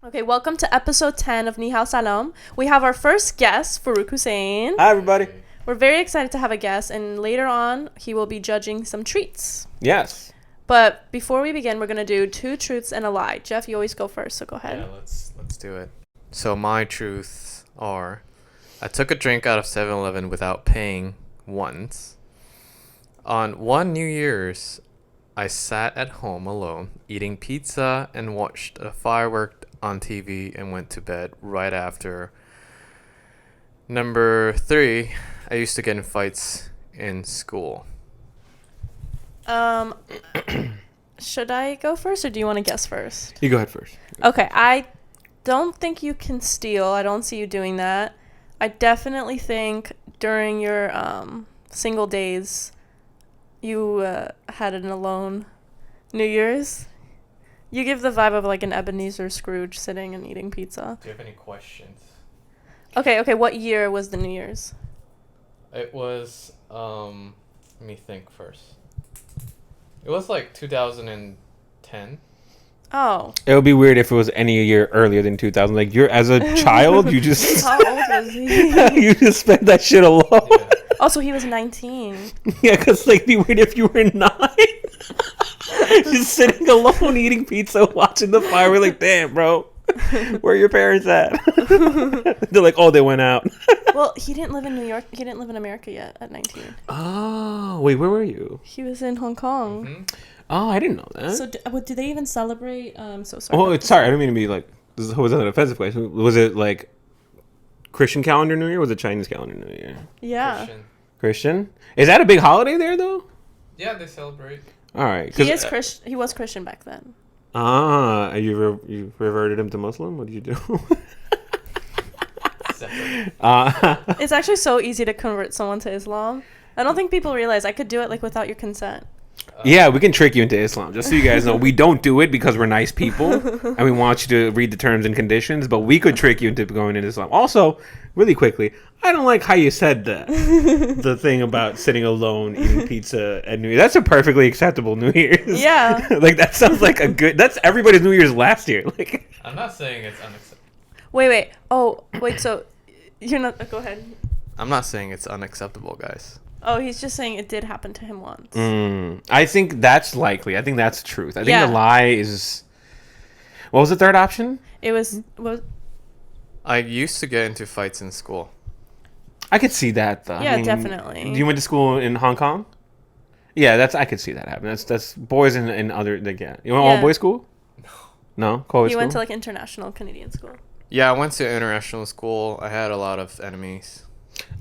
Okay, welcome to episode 10 of NiHao Salam. We have our first guest, Farooq Hussain. Hi, everybody. We're very excited to have a guest, and later on, he will be judging some treats. Yes. But before we begin, we're going to do 2 truths and a lie. Jeff, you always go first, so go ahead. Yeah, let's do it. So my truths are, I took a drink out of 7-Eleven without paying once. On one New Year's, I sat at home alone, eating pizza and watched a firework on TV and went to bed right after. Number 3, I used to get in fights in school. Should I go first, or do you want to guess first? You go ahead first. Okay, I don't think you can steal. I don't see you doing that. I definitely think during your single days, you had an alone New Year's. You give the vibe of like an Ebenezer Scrooge sitting and eating pizza. Do you have any questions? Okay, what year was the New Year's? It was, let me think first. It was like 2010. Oh. It would be weird if it was any year earlier than 2000. Like, you're as a child, you just How old was he? you just spent that shit alone. Yeah. Oh, so he was 19. Yeah, because like, it'd be weird if you were 9. Just sitting alone eating pizza, watching the fire. We're like, damn, bro, where are your parents at? They're like, oh, they went out. Well, he didn't live in New York. He didn't live in America yet at 19. Oh, wait, where were you? He was in Hong Kong. Mm-hmm. Oh, I didn't know that. So, do they even celebrate? So sorry. Oh, sorry. I don't mean to be like, this was an offensive question. Was it like Christian calendar New Year? Or was it Chinese calendar New Year? Yeah. Christian? Is that a big holiday there, though? Yeah, they celebrate. All right. He is Christian. He was Christian back then. You reverted him to Muslim? What did you do? It's actually so easy to convert someone to Islam. I don't think people realize I could do it like without your consent. Yeah, we can trick you into Islam. Just so you guys know, we don't do it because we're nice people and we want you to read the terms and conditions, but we could trick you into going into Islam. Also, really quickly, I don't like how you said that. The thing about sitting alone eating pizza at New Year's. That's a perfectly acceptable New Year's. Yeah. Like, that sounds like that's everybody's New Year's last year. Like, I'm not saying it's unacceptable. Wait. Oh, wait. So you're not. Go ahead. I'm not saying it's unacceptable, guys. Oh, he's just saying it did happen to him once. I think that's likely. I think that's the truth. I think Yeah. the lie is... What was the third option? It was. I used to get into fights in school. I could see that, though. Yeah, definitely. You went to school in Hong Kong? Yeah, I could see that happen. That's boys and other... Like, yeah. You went all boys school? No? He School? went to like International Canadian school. Yeah, I went to international school. I had a lot of enemies.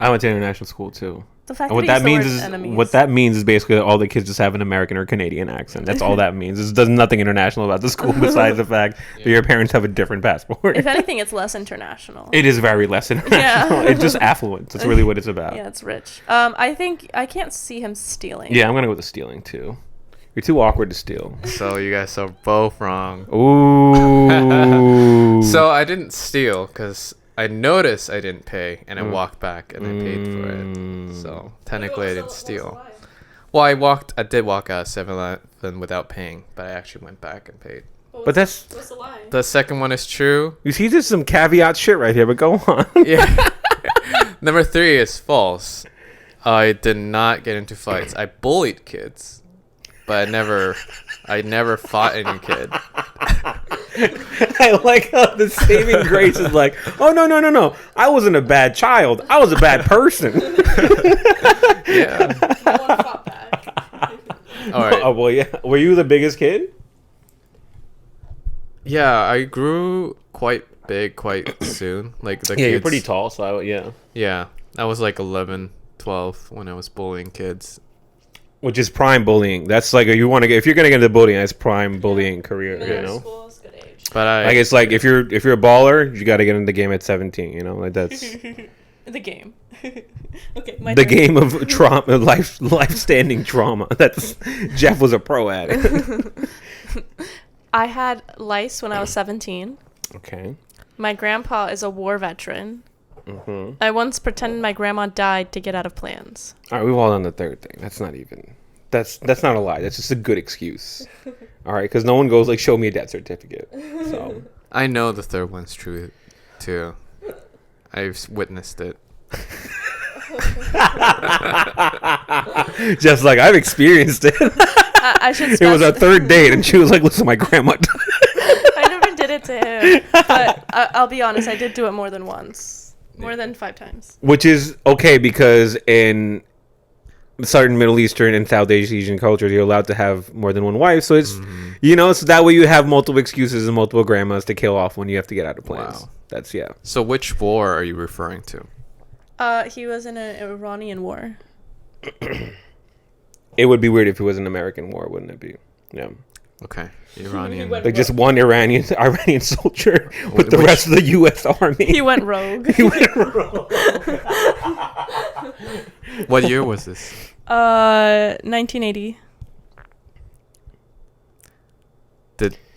I went to international school, too. The fact And what that, that he means used the is word enemies. what that means is basically all the kids just have an American or Canadian accent. That's all that means. There's nothing international about the school besides the fact that your parents have a different passport. If anything, it's less international. It is very less international. Yeah. It's just affluence. That's really what it's about. Yeah, it's rich. I think I can't see him stealing. Yeah, I'm gonna go with the stealing too. You're too awkward to steal. So you guys are both wrong. Ooh. So I didn't steal because I noticed I didn't pay, and I walked back and I paid for it. So technically I didn't steal. Well, I did walk out of 7-Eleven without paying, but I actually went back and paid. But that's... What's the lie? The second one is true. You see, there's some caveat shit right here, but go on. Yeah. Number 3 is false. I did not get into fights. I bullied kids, but I never fought any kid. I like how the saving grace is like, oh, no. I wasn't a bad child. I was a bad person. Yeah. No one fought back. All right. Oh, well, yeah. Were you the biggest kid? Yeah, I grew quite big quite soon. Like the Yeah, kids. you're pretty tall, so yeah. Yeah, I was like 11, 12 when I was bullying kids. Which is prime bullying. That's like if you're gonna get into bullying, that's prime bullying career. Middle You know, school is good age. But I like it's like if you're a baller, you got to get in the game at 17. You know, like that's The game. Okay, my the turn. game of trauma, life standing trauma. That's Jeff was a pro at it. I had lice when I was 17. Okay. My grandpa is a war veteran. Mm-hmm. I once pretended my grandma died to get out of plans. All right, we've all done the third thing. That's not even. That's not a lie. That's just a good excuse. All right, because no one goes like, "Show me a death certificate." So I know the third one's true, too. I've witnessed it. Just like I've experienced it. I should. It was our third date, and she was like, "Listen, my grandma." I never did it to him, but I'll be honest. I did do it more than once, more than 5 times. Which is okay because in certain Middle Eastern and South Asian cultures, you're allowed to have more than one wife. So it's so that way you have multiple excuses and multiple grandmas to kill off when you have to get out of place. Wow. That's So which war are you referring to? He was in an Iranian war. It would be weird if it was an American war, wouldn't it be? Yeah. Okay. Iranian. Like just one Iranian soldier with the rest of the U.S. Army. He went rogue. What year was this? 1980.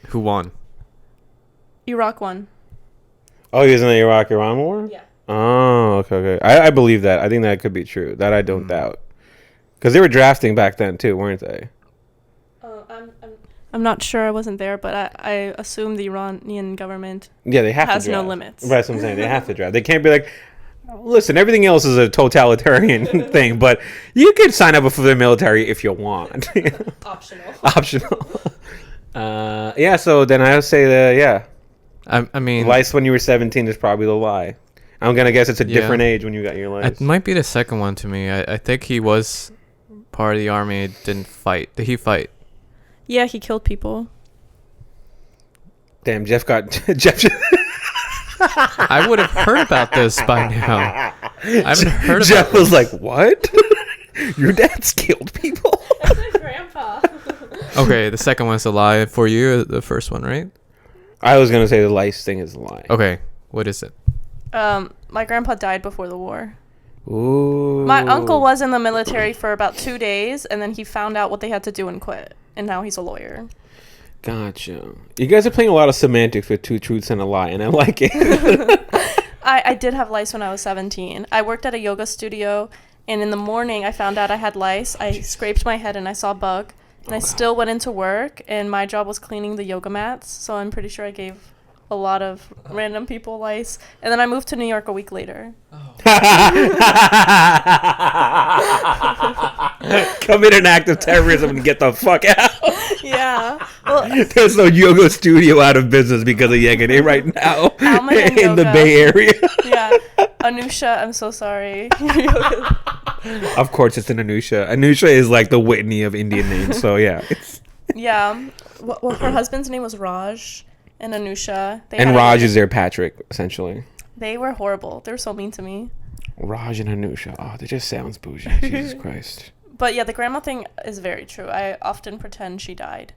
Who won? Iraq won. Oh, he was in the Iraq-Iran war? Yeah. Oh, okay. I believe that. I think that could be true. That I don't doubt. Because they were drafting back then, too, weren't they? I'm not sure. I wasn't there, but I assume the Iranian government They have has to draft. no limits. That's what I'm saying. They have to draft. They can't be like, listen, everything else is a totalitarian thing, but you can sign up for the military if you want. Optional. So then I would say that, I mean... lice when you were 17 is probably the lie. I'm going to guess it's a different age when you got your lice. It might be the second one to me. I think he was part of the army, didn't fight. Did he fight? Yeah, he killed people. Damn, Jeff. I would have heard about this by now. I haven't heard about Jeff was like, what? Your dad's killed people? That's my grandpa. Okay, the second one's a lie for you, the first one, right? I was going to say the lice thing is a lie. Okay, what is it? My grandpa died before the war. Ooh. My uncle was in the military for about 2 days, and then he found out what they had to do and quit. And now he's a lawyer. Gotcha. You guys are playing a lot of semantics with 2 truths and a lie, and I like it. I did have lice when I was 17. I worked at a yoga studio, and in the morning I found out I had lice. I scraped my head and I saw a bug. And I still went into work, and my job was cleaning the yoga mats. So I'm pretty sure I gave a lot of random people lice. And then I moved to New York a week later. Commit an act of terrorism and get the fuck out. Yeah. Well, there's no yoga studio out of business because of Yegane right now in the yoga. Bay Area. Yeah. Anusha, I'm so sorry. Of course, it's an Anusha. Anusha is like the Whitney of Indian names. So yeah. Yeah. Well, her husband's name was Raj and Anusha. And Raj is their Patrick, essentially. They were horrible. They were so mean to me. Raj and Anusha. Oh, that just sounds bougie. Jesus Christ. But yeah, the grandma thing is very true. I often pretend she died.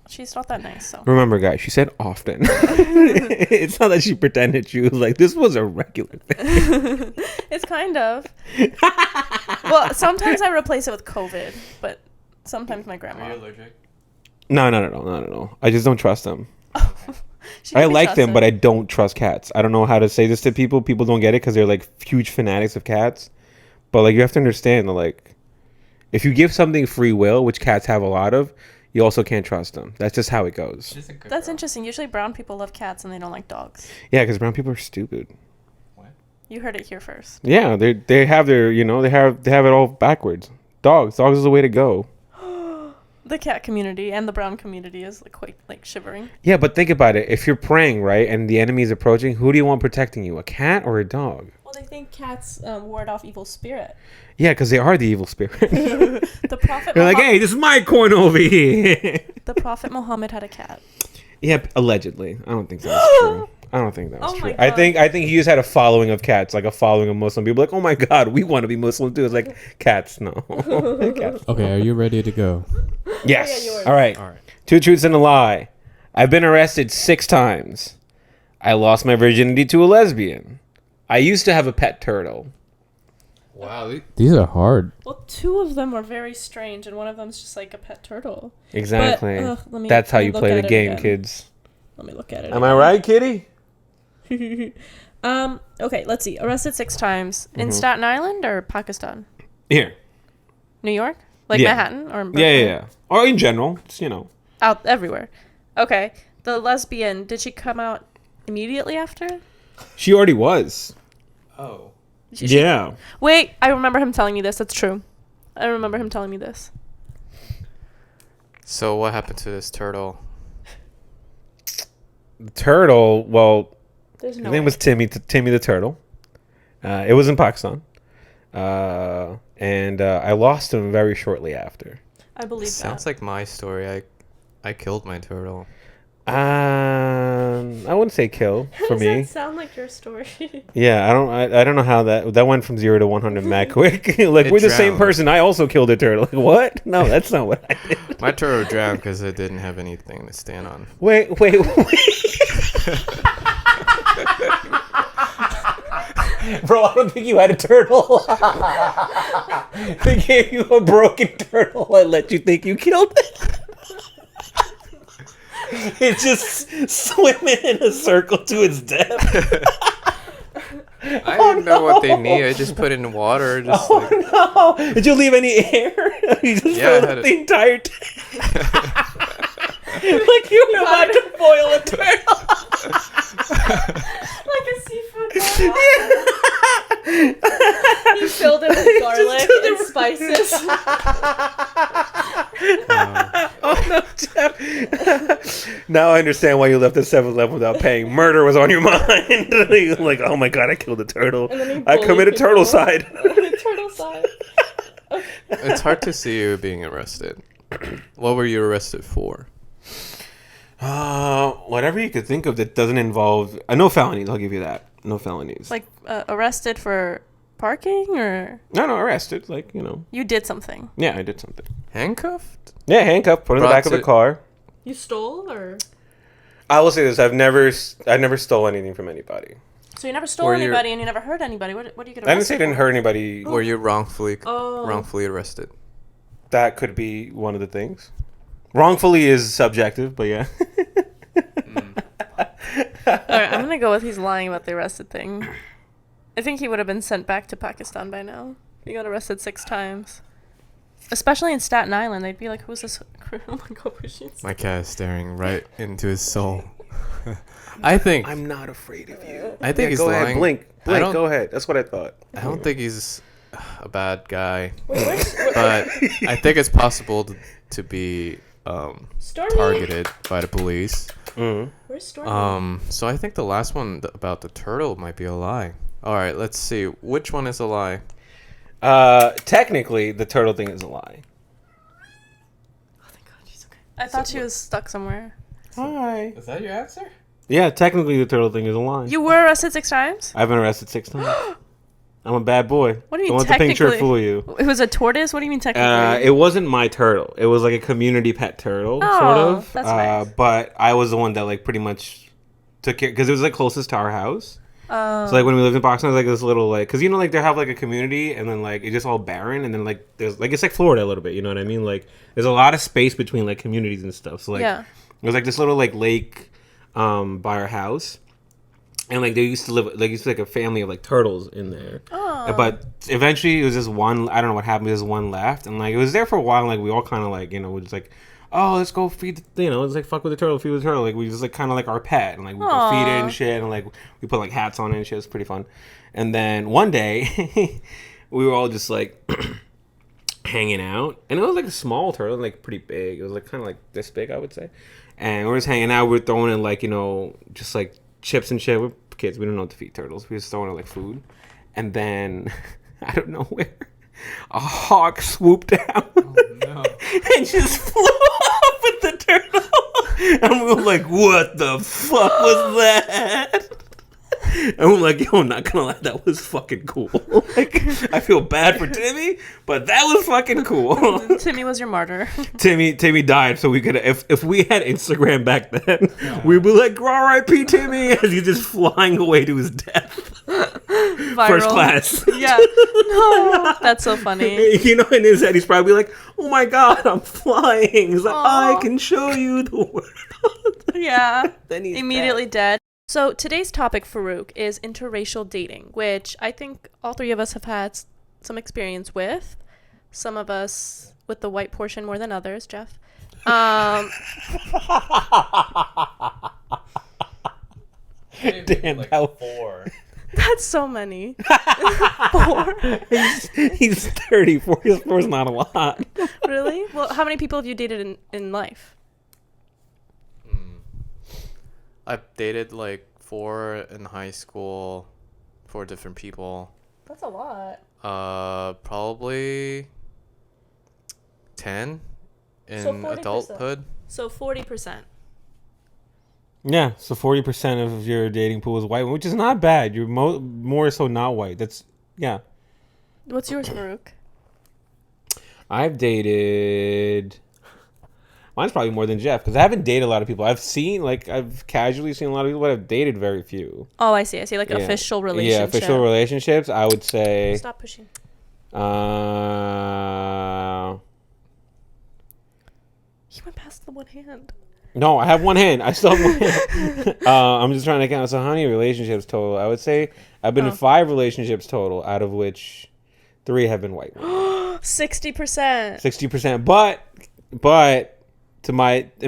She's not that nice, so. Remember, guys, she said often. It's not that she pretended. She was like, this was a regular thing. It's kind of. Well, sometimes I replace it with COVID, but sometimes my grandma. Are you allergic? No, not at all. I just don't trust them. I like them, but I don't trust cats. I don't know how to say this to people. People don't get it because they're like huge fanatics of cats. But like you have to understand that like if you give something free will, which cats have a lot of, you also can't trust them. That's just how it goes. That's interesting. Usually brown people love cats and they don't like dogs. Yeah, because brown people are stupid. What? You heard it here first. Yeah, they have their they have it all backwards. Dogs is the way to go. The cat community and the brown community is like quite like shivering. Yeah, but think about it. If you're praying, right, and the enemy is approaching, who do you want protecting you? A cat or a dog? Well, they think cats ward off evil spirit. Yeah, because they are the evil spirit. The prophet. They're like, hey, this is my corn over here. The prophet Muhammad had a cat. Yeah, allegedly. I don't think that's true. I don't think that's true. My I God. think he just had a following of cats, like a following of Muslim people. Like, oh my God, we want to be Muslim too. It's like cats, no. Cats. Okay, are you ready to go? Yes. yours. All right. 2 truths and a lie. I've been arrested 6 times. I lost my virginity to a lesbian. I used to have a pet turtle. Wow. These are hard. Well, 2 of them are very strange, and one of them's just like a pet turtle. Exactly. But, That's how let me you look play at the it game, again. kids. Let me look at it. Am I right, kitty? Okay, let's see. Arrested 6 times in Staten Island or Pakistan? Here. New York? Like Yeah. Manhattan or Yeah. Or in general, just, out everywhere. Okay. The lesbian, did she come out immediately after? She already was. Oh. Yeah. Wait, I remember him telling me this. That's true. I remember him telling me this. So what happened to this turtle? The turtle, well, There's no his name way. was Timmy the turtle. It was in Pakistan. And I lost him very shortly after. I believe Sounds like my story. I killed my turtle. I wouldn't say kill for Does me. that sound like your story? Yeah, I don't know how that went from 0 to 100 mad quick. Like It we're the same drowned. person. I also killed a turtle. Like, what? No, that's not what I did. My turtle drowned because it didn't have anything to stand on. Wait. Bro, I don't think you had a turtle. They gave you a broken turtle and let you think you killed it. It's just swimming in a circle to its death. I didn't know what they need. I just put it in water. Just like, Oh no! Did you leave any air? You just Yeah, I filled had up it. the entire like you were about to boil a turtle. Like a seafood boil. You filled it with garlic and spices. Oh no, Jeff. Now I understand why you left the 7-Eleven without paying. Murder was on your mind. You're like, oh my god, I killed a turtle. And then you I bully committed people. turtle-cide. Turtle side. it's hard to see you being arrested. What were you arrested for? Whatever you could think of that doesn't involve no felonies. I'll give you that. No felonies. Like arrested for parking, or no, arrested. Like you did something. Yeah, I did something. Handcuffed? Yeah, handcuffed, put in the Brought back of the to- car. You stole, or I will say this: I never stole anything from anybody. so you never stole Were you- anybody, and you never hurt anybody. What do you get arrested I didn't say I didn't for? hurt anybody. Were you wrongfully Oh. arrested? That could be one of the things. Wrongfully is subjective, but yeah. All right, I'm gonna go with he's lying about the arrested thing. I think he would have been sent back to Pakistan by now. He got arrested 6 times. Especially in Staten Island, they'd be like, "Who's this?" Oh my god, Brigitte. My cat is staring right into his soul. I think I'm not afraid of you. I think he's go lying. ahead, blink, I don't- go ahead. That's what I thought. I don't think he's a bad guy, Wait, but I think it's possible to be Stormy. targeted by the police. Mm-hmm. Where's Stormy? So I think the last one about the turtle might be a lie. All right, let's see. Which one is a lie? Technically, the turtle thing is a lie. Oh thank God, she's okay. I thought she was stuck somewhere. Hi. Is that your answer? Yeah, technically, the turtle thing is a lie. You were arrested 6 times? I've been arrested 6 times. I'm a bad boy. What do you mean Don't let the picture technically? fool you. It was a tortoise? What do you mean technically? It wasn't my turtle. It was like a community pet turtle, Oh, sort of. that's nice. But I was the one that like pretty much took care because it was like closest to our house. Oh. So like when we lived in Boston, it was like this little like because like they have like a community and then like it's just all barren and then like there's like it's like Florida a little bit. You know what I mean? Like there's a lot of space between like communities and stuff. So like Yeah. it was like this little like lake by our house. And like they used to live like a family of like turtles in there. Oh. But eventually it was just one. I don't know what happened. There's one left, and like it was there for a while. And, like we all kind of like we just like, oh, let's go feed. It's like fuck with the turtle, feed with the turtle. Like we just like kind of like our pet, and like we go feed it and shit, and like we put like hats on it and shit. It's pretty fun. And then one day we were all just like hanging out, and it was like a small turtle, like pretty big. It was like kind of like this big, I would say. And we were just hanging out. We were throwing in like just like chips and shit. We're kids. We don't know what to feed turtles. We were just throwing in like food. And then, I don't know where, a hawk swooped down No. and just flew off with the turtle. And we were like, what the fuck was that? And we're like, yo, I'm not gonna lie, that was fucking cool. Like, I feel bad for Timmy, but that was fucking cool. Timmy was your martyr. Timmy died, so we could if we had Instagram back then, we'd be like, R.I.P. Timmy, as he's just flying away to his death. Viral. First class. Yeah. No. That's so funny. In his head, he's probably like, oh my god, I'm flying. He's like, Aw. I can show you the world. Yeah. Then he's Immediately dead. So today's topic, Farooq, is interracial dating, which I think all 3 of us have had some experience with. Some of us with the white portion more than others, Jeff. Damn, like that- 4. That's so many. 4. he's 34. Four is not a lot. Really? Well, how many people have you dated in life? I've dated like 4 in high school, 4 different people. That's a lot. Probably 10 in So 40%. adulthood. So 40%. Yeah, so 40% of your dating pool is white, which is not bad. You're more so not white. That's, yeah. What's yours, Farooq? I've dated... Mine's probably more than Jeff, because I haven't dated a lot of people. I've casually seen a lot of people, but I've dated very few. Oh, I see. Like Yeah. official relationship. Yeah, official relationships, I would say... Stop pushing. He went past the one hand. No, I have one hand. I still have one hand. I'm just trying to count. So how many relationships total? I would say I've been in 5 relationships total, out of which 3 have been white. 60%. 60%. But in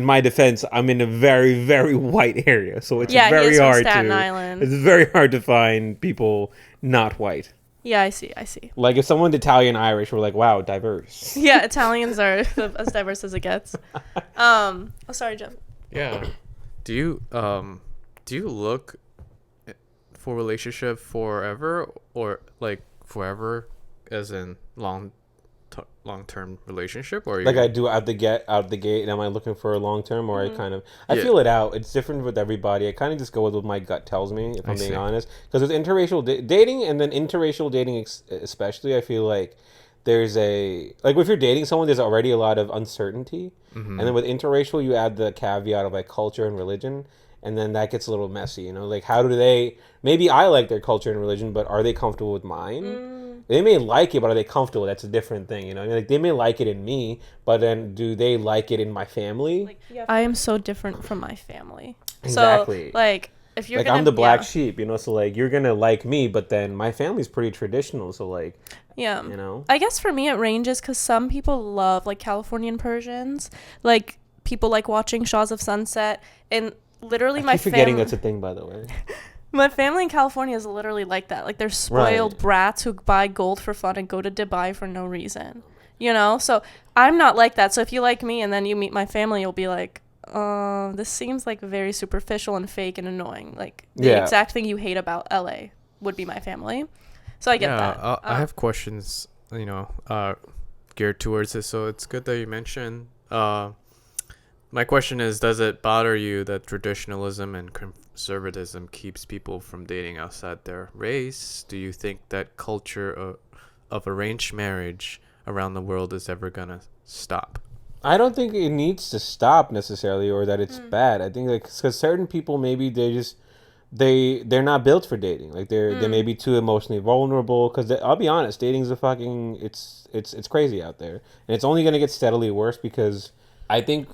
my defense, I'm in a very, very white area. So it's very he is from hard Staten to Island. it's very hard to find people not white. Yeah, I see. Like if someone's Italian Irish, we're like, wow, diverse. Yeah, Italians are as diverse as it gets. Oh, sorry, Jeff. Yeah. Do you look for relationship forever, or like forever as in long-term relationship, or Like I do out the gate, and am I looking for a long term, or I kind of I Yeah. feel it out. It's different with everybody. I kind of just go with what my gut tells me, if I'm being see. honest. Because with interracial dating, and then interracial dating especially, I feel like there's if you're dating someone, there's already a lot of uncertainty, and then with interracial, you add the caveat of like culture and religion. And then that gets a little messy, you know? Like, how do they... Maybe I like their culture and religion, but are they comfortable with mine? They may like it, but are they comfortable? That's a different thing, you know? Like, they may like it in me, but then do they like it in my family? I am so different from my family. Exactly. So, like, if you're Like, gonna... I'm the black yeah. sheep, you know? So, like, you're gonna like me, but then my family's pretty traditional, so, like... Yeah. You know? I guess for me it ranges because some people love, like, Californian Persians. Like, people like watching Shaws of Sunset. And... Literally, I my keep forgetting family. that's a thing, by the way. My family in California is literally like that. Like they're spoiled Right. brats who buy gold for fun and go to Dubai for no reason. You know? So I'm not like that. So if you like me and then you meet my family, you'll be like, this seems like very superficial and fake and annoying. Like the exact thing you hate about LA would be my family. So I get that. I have questions, geared towards this, so it's good that you mentioned. My question is, does it bother you that traditionalism and conservatism keeps people from dating outside their race? Do you think that culture of arranged marriage around the world is ever going to stop? I don't think it needs to stop necessarily, or that it's bad. I think like because certain people maybe they're not built for dating. Like they may be too emotionally vulnerable. Because I'll be honest, dating's it's crazy out there, and it's only gonna get steadily worse because I think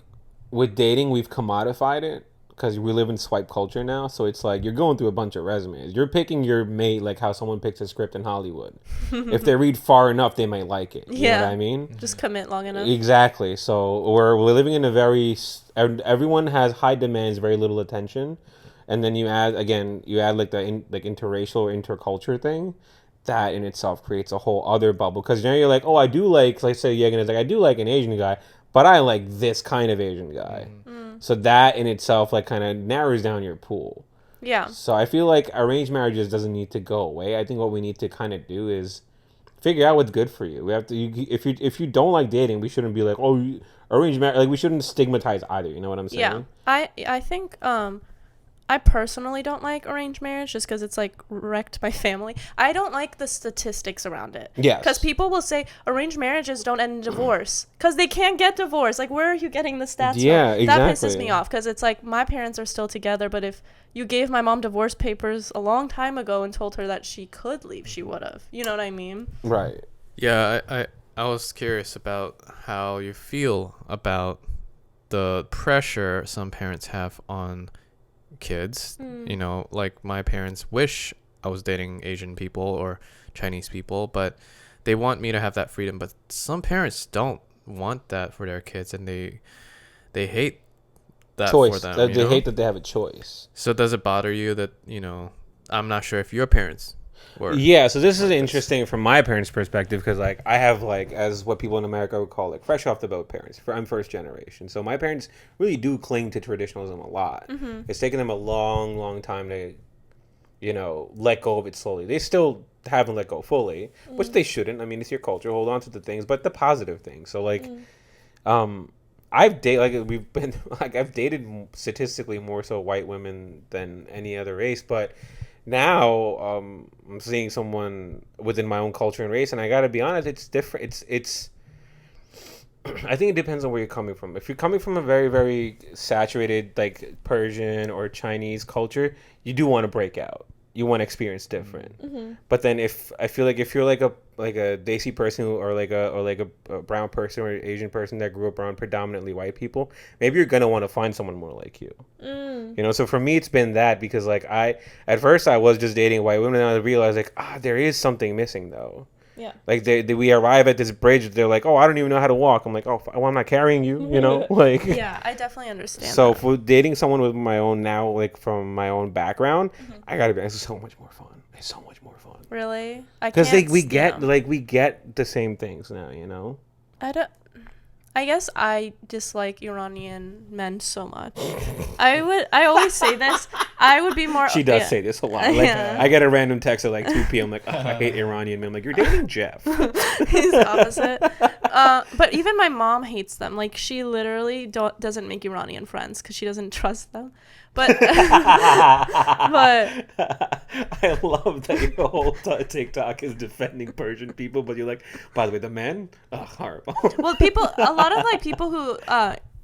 with dating we've commodified it because we live in swipe culture now. So it's like you're going through a bunch of resumes. You're picking your mate like how someone picks a script in Hollywood. If they read far enough, they might like it. You know what I mean? Just commit long enough. Exactly. So we're living in everyone has high demands, very little attention, and then you add like the interracial or interculture thing. That in itself creates a whole other bubble because you're like, oh, I do like say Yegan is like I do like an Asian guy, but I like this kind of Asian guy. So that in itself like kind of narrows down your pool. Yeah. So I feel like arranged marriages doesn't need to go away. I think what we need to kind of do is figure out what's good for you. We have to if you don't like dating, we shouldn't be like, oh, arranged marriage. Like we shouldn't stigmatize either. You know what I'm saying? Yeah. I think I personally don't like arranged marriage just because it's like wrecked my family. I don't like the statistics around it. Yes. Because people will say arranged marriages don't end in divorce because they can't get divorced. Like, where are you getting the stats Yeah, from? exactly. That pisses me off because it's like my parents are still together, but if you gave my mom divorce papers a long time ago and told her that she could leave, she would have. You know what I mean? Right. Yeah, I was curious about how you feel about the pressure some parents have on kids. Like my parents wish I was dating Asian people or Chinese people, but they want me to have that freedom. But some parents don't want that for their kids, and they hate that choice. for them. They hate that they have a choice. So does it bother you that, I'm not sure if your parents were. Yeah, so this is interesting from my parents' perspective because, like, I have, like, as what people in America would call, like, fresh off the boat parents. I'm first generation. So my parents really do cling to traditionalism a lot. Mm-hmm. It's taken them a long, long time to, let go of it slowly. They still haven't let go fully, which they shouldn't. I mean, it's your culture. Hold on to the things, but the positive things. So, like, I've dated statistically more so white women than any other race, but now I'm seeing someone within my own culture and race, and I gotta be honest, it's different. It's I think it depends on where you're coming from. If you're coming from a very, very saturated, like, Persian or Chinese culture, you do want to break out. You want to experience different. Mm-hmm. But then if you're like a Desi person or like a brown person or Asian person that grew up around predominantly white people, maybe you're gonna want to find someone more like you. So for me it's been that, because like at first I was just dating white women, and I realized like there is something missing though. Yeah. Like we arrive at this bridge, they're like, oh, I don't even know how to walk. I'm like, oh, well, I'm not carrying you, like. Yeah, I definitely understand. So that. for dating someone with my own now, like from my own background, I gotta be honest, it's so much more fun. It's so much more fun. Really? Because we get the same things now, I guess I dislike Iranian men so much. I always say this. I would be more. She does say this a lot. Like, I get a random text at like 2 p.m. like, I hate Iranian men. I'm like, you're dating Jeff. He's the opposite. But even my mom hates them. Like, she literally doesn't make Iranian friends because she doesn't trust them. But I love that your whole TikTok is defending Persian people, but you're like, by the way, the men, horrible. Well, a lot of like people who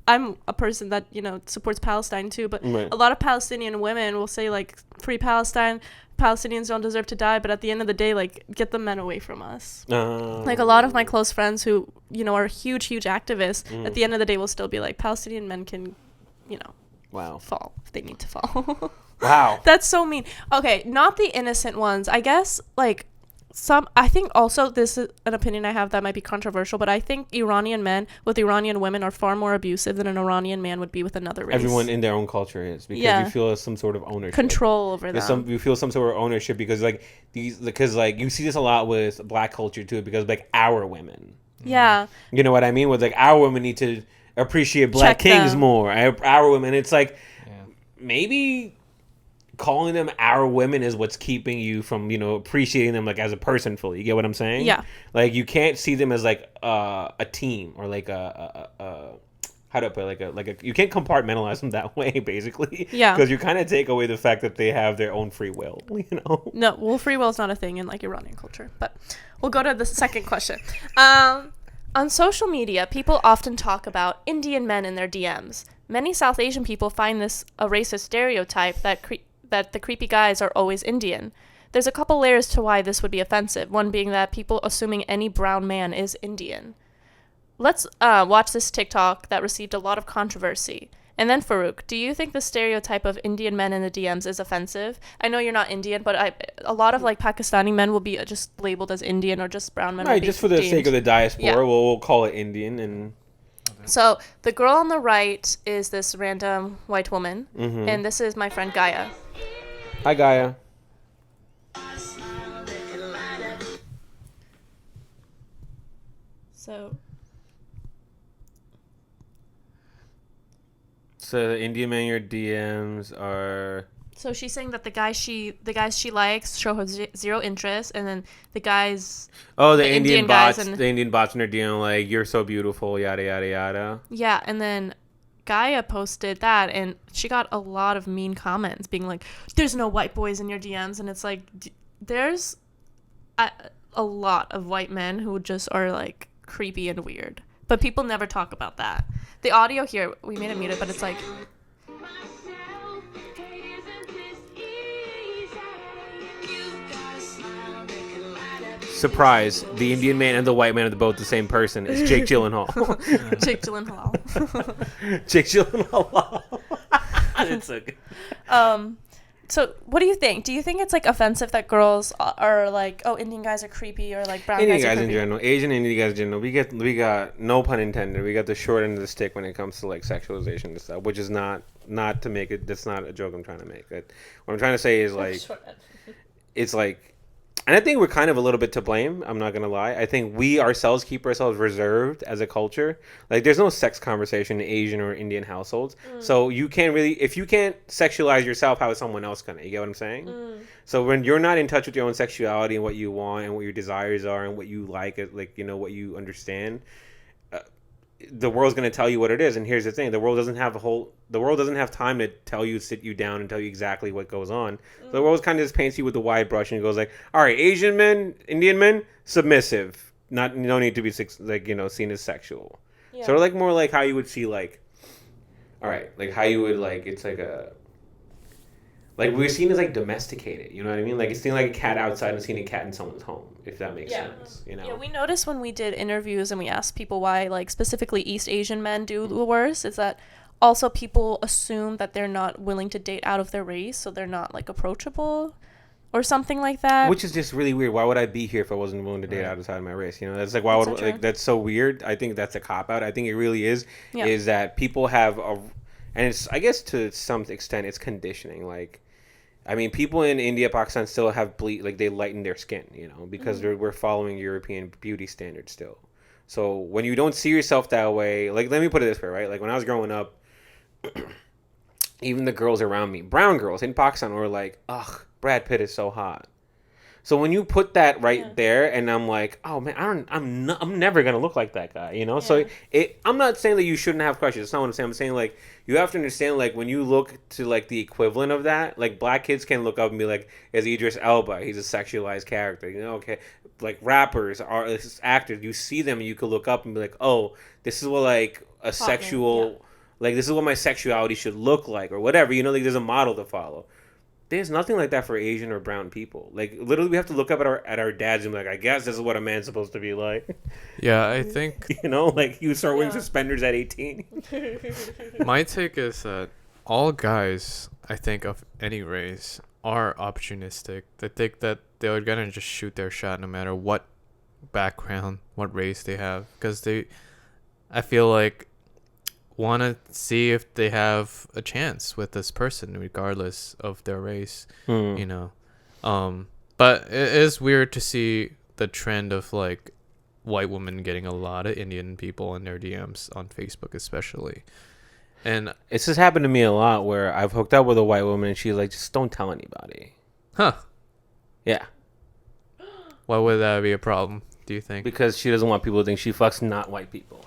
I'm a person that supports Palestine too, but right. A lot of Palestinian women will say like, free Palestine, Palestinians don't deserve to die, but at the end of the day, like, get the men away from us. Like, a lot of my close friends who are huge activists, at the end of the day will still be like, Palestinian men can wow, fall if they need to fall. Wow, that's so mean. Okay, not the innocent ones, I guess. Like, I think also, this is an opinion I have that might be controversial, but I think Iranian men with Iranian women are far more abusive than an Iranian man would be with another race. Everyone in their own culture is, because you feel some sort of ownership, control over them. You feel some sort of ownership because you see this a lot with black culture too, because like our women, you know what I mean, with like our women need to appreciate black kings more. Our women, it's like maybe calling them our women is what's keeping you from appreciating them like as a person fully. You get what I'm saying? Yeah. Like, you can't see them as like a team or like a how do I put it? like a you can't compartmentalize them that way, basically. Yeah. Because you kind of take away the fact that they have their own free will. No, well, free will is not a thing in like Iranian culture. But we'll go to the second question. On social media, people often talk about Indian men in their DMs. Many South Asian people find this a racist stereotype that the creepy guys are always Indian. There's a couple layers to why this would be offensive, one being that people assuming any brown man is Indian. Let's watch this TikTok that received a lot of controversy. And then, Farooq, do you think the stereotype of Indian men in the DMs is offensive? I know you're not Indian, but a lot of like Pakistani men will be just labeled as Indian, or just brown men. Right, just for the sake of the diaspora, we'll call it Indian. And so the girl on the right is this random white woman, and this is my friend Gaia. Hi, Gaia. So the Indian men in your DMs are. So she's saying that the guys she likes show her zero interest, and then the guys. Oh, the Indian bots. The Indian bots in her DM, like, you're so beautiful, yada yada yada. Yeah, and then Gaia posted that, and she got a lot of mean comments, being like, "There's no white boys in your DMs," and it's like, there's a lot of white men who just are like creepy and weird, but people never talk about that. The audio here, we made it muted, but it's like. Surprise, the Indian man and the white man are both the same person. It's Jake Gyllenhaal. Jake Gyllenhaal. Jake Gyllenhaal. It's so good. So what do you think? Do you think it's like offensive that girls are like, oh, Indian guys are creepy, or like brown Indian guys are guys in creepy? general, Asian Indian guys in general, we got no pun intended. We got the short end of the stick when it comes to like sexualization and stuff, which is not to make it. That's not a joke I'm trying to make. What I'm trying to say is like, it's like, and I think we're kind of a little bit to blame. I'm not gonna lie. I think we ourselves keep ourselves reserved as a culture. Like, there's no sex conversation in Asian or Indian households. So you can't really, if you can't sexualize yourself, how is someone else gonna? You get what I'm saying? So when you're not in touch with your own sexuality and what you want and what your desires are and what you like, like, you know, what you understand, the world's going to tell you what it is. And here's the thing: the world doesn't have time to tell you, sit you down and tell you exactly what goes on. So the world kind of just paints you with the wide brush and goes like, all right, Asian men, Indian men, submissive, no need to be like, you know, seen as sexual. Yeah. So like more like how you would see like, all right, like how you would like, it's like like we're seen as like domesticated, you know what I mean? Like it's seen like a cat outside and seeing a cat in someone's home, if that makes sense, you know? Yeah, we noticed when we did interviews and we asked people why, like specifically East Asian men do the worst, is that also people assume that they're not willing to date out of their race, so they're not like approachable or something like that. Which is just really weird. Why would I be here if I wasn't willing to date outside of my race? You know, that's like, why would, like, that's so weird. I think that's a cop out. I think it really is that people have and it's, I guess to some extent, it's conditioning. Like, I mean, people in India, Pakistan still have like they lighten their skin, you know, because we're following European beauty standards still. So when you don't see yourself that way, like, let me put it this way, right? Like when I was growing up, even the girls around me, brown girls in Pakistan, were like, ugh, Brad Pitt is so hot. So when you put that there, and I'm like, oh man, I'm never gonna look like that guy, you know. Yeah. So I'm not saying that you shouldn't have crushes. That's not what I'm saying. I'm saying like you have to understand, like when you look to like the equivalent of that, like black kids can look up and be like, is Idris Elba? He's a sexualized character, you know. Okay, like rappers, actors, you see them and you could look up and be like, oh, this is what like a sexual, like this is what my sexuality should look like or whatever, you know. Like there's a model to follow. There's nothing like that for Asian or brown people. Like literally, we have to look up at our dads and be like, I guess this is what a man's supposed to be like. Yeah, I think you know, like you start wearing suspenders at 18. My take is that all guys, I think, of any race are opportunistic. They think that they're gonna just shoot their shot no matter what background, what race they have, because I feel like, want to see if they have a chance with this person regardless of their race, you know. But it is weird to see the trend of like white women getting a lot of Indian people in their DMs on Facebook especially. And it's just happened to me a lot where I've hooked up with a white woman and she's like, just don't tell anybody. Huh. Yeah. Why would that be a problem, do you think? Because she doesn't want people to think she fucks not white people.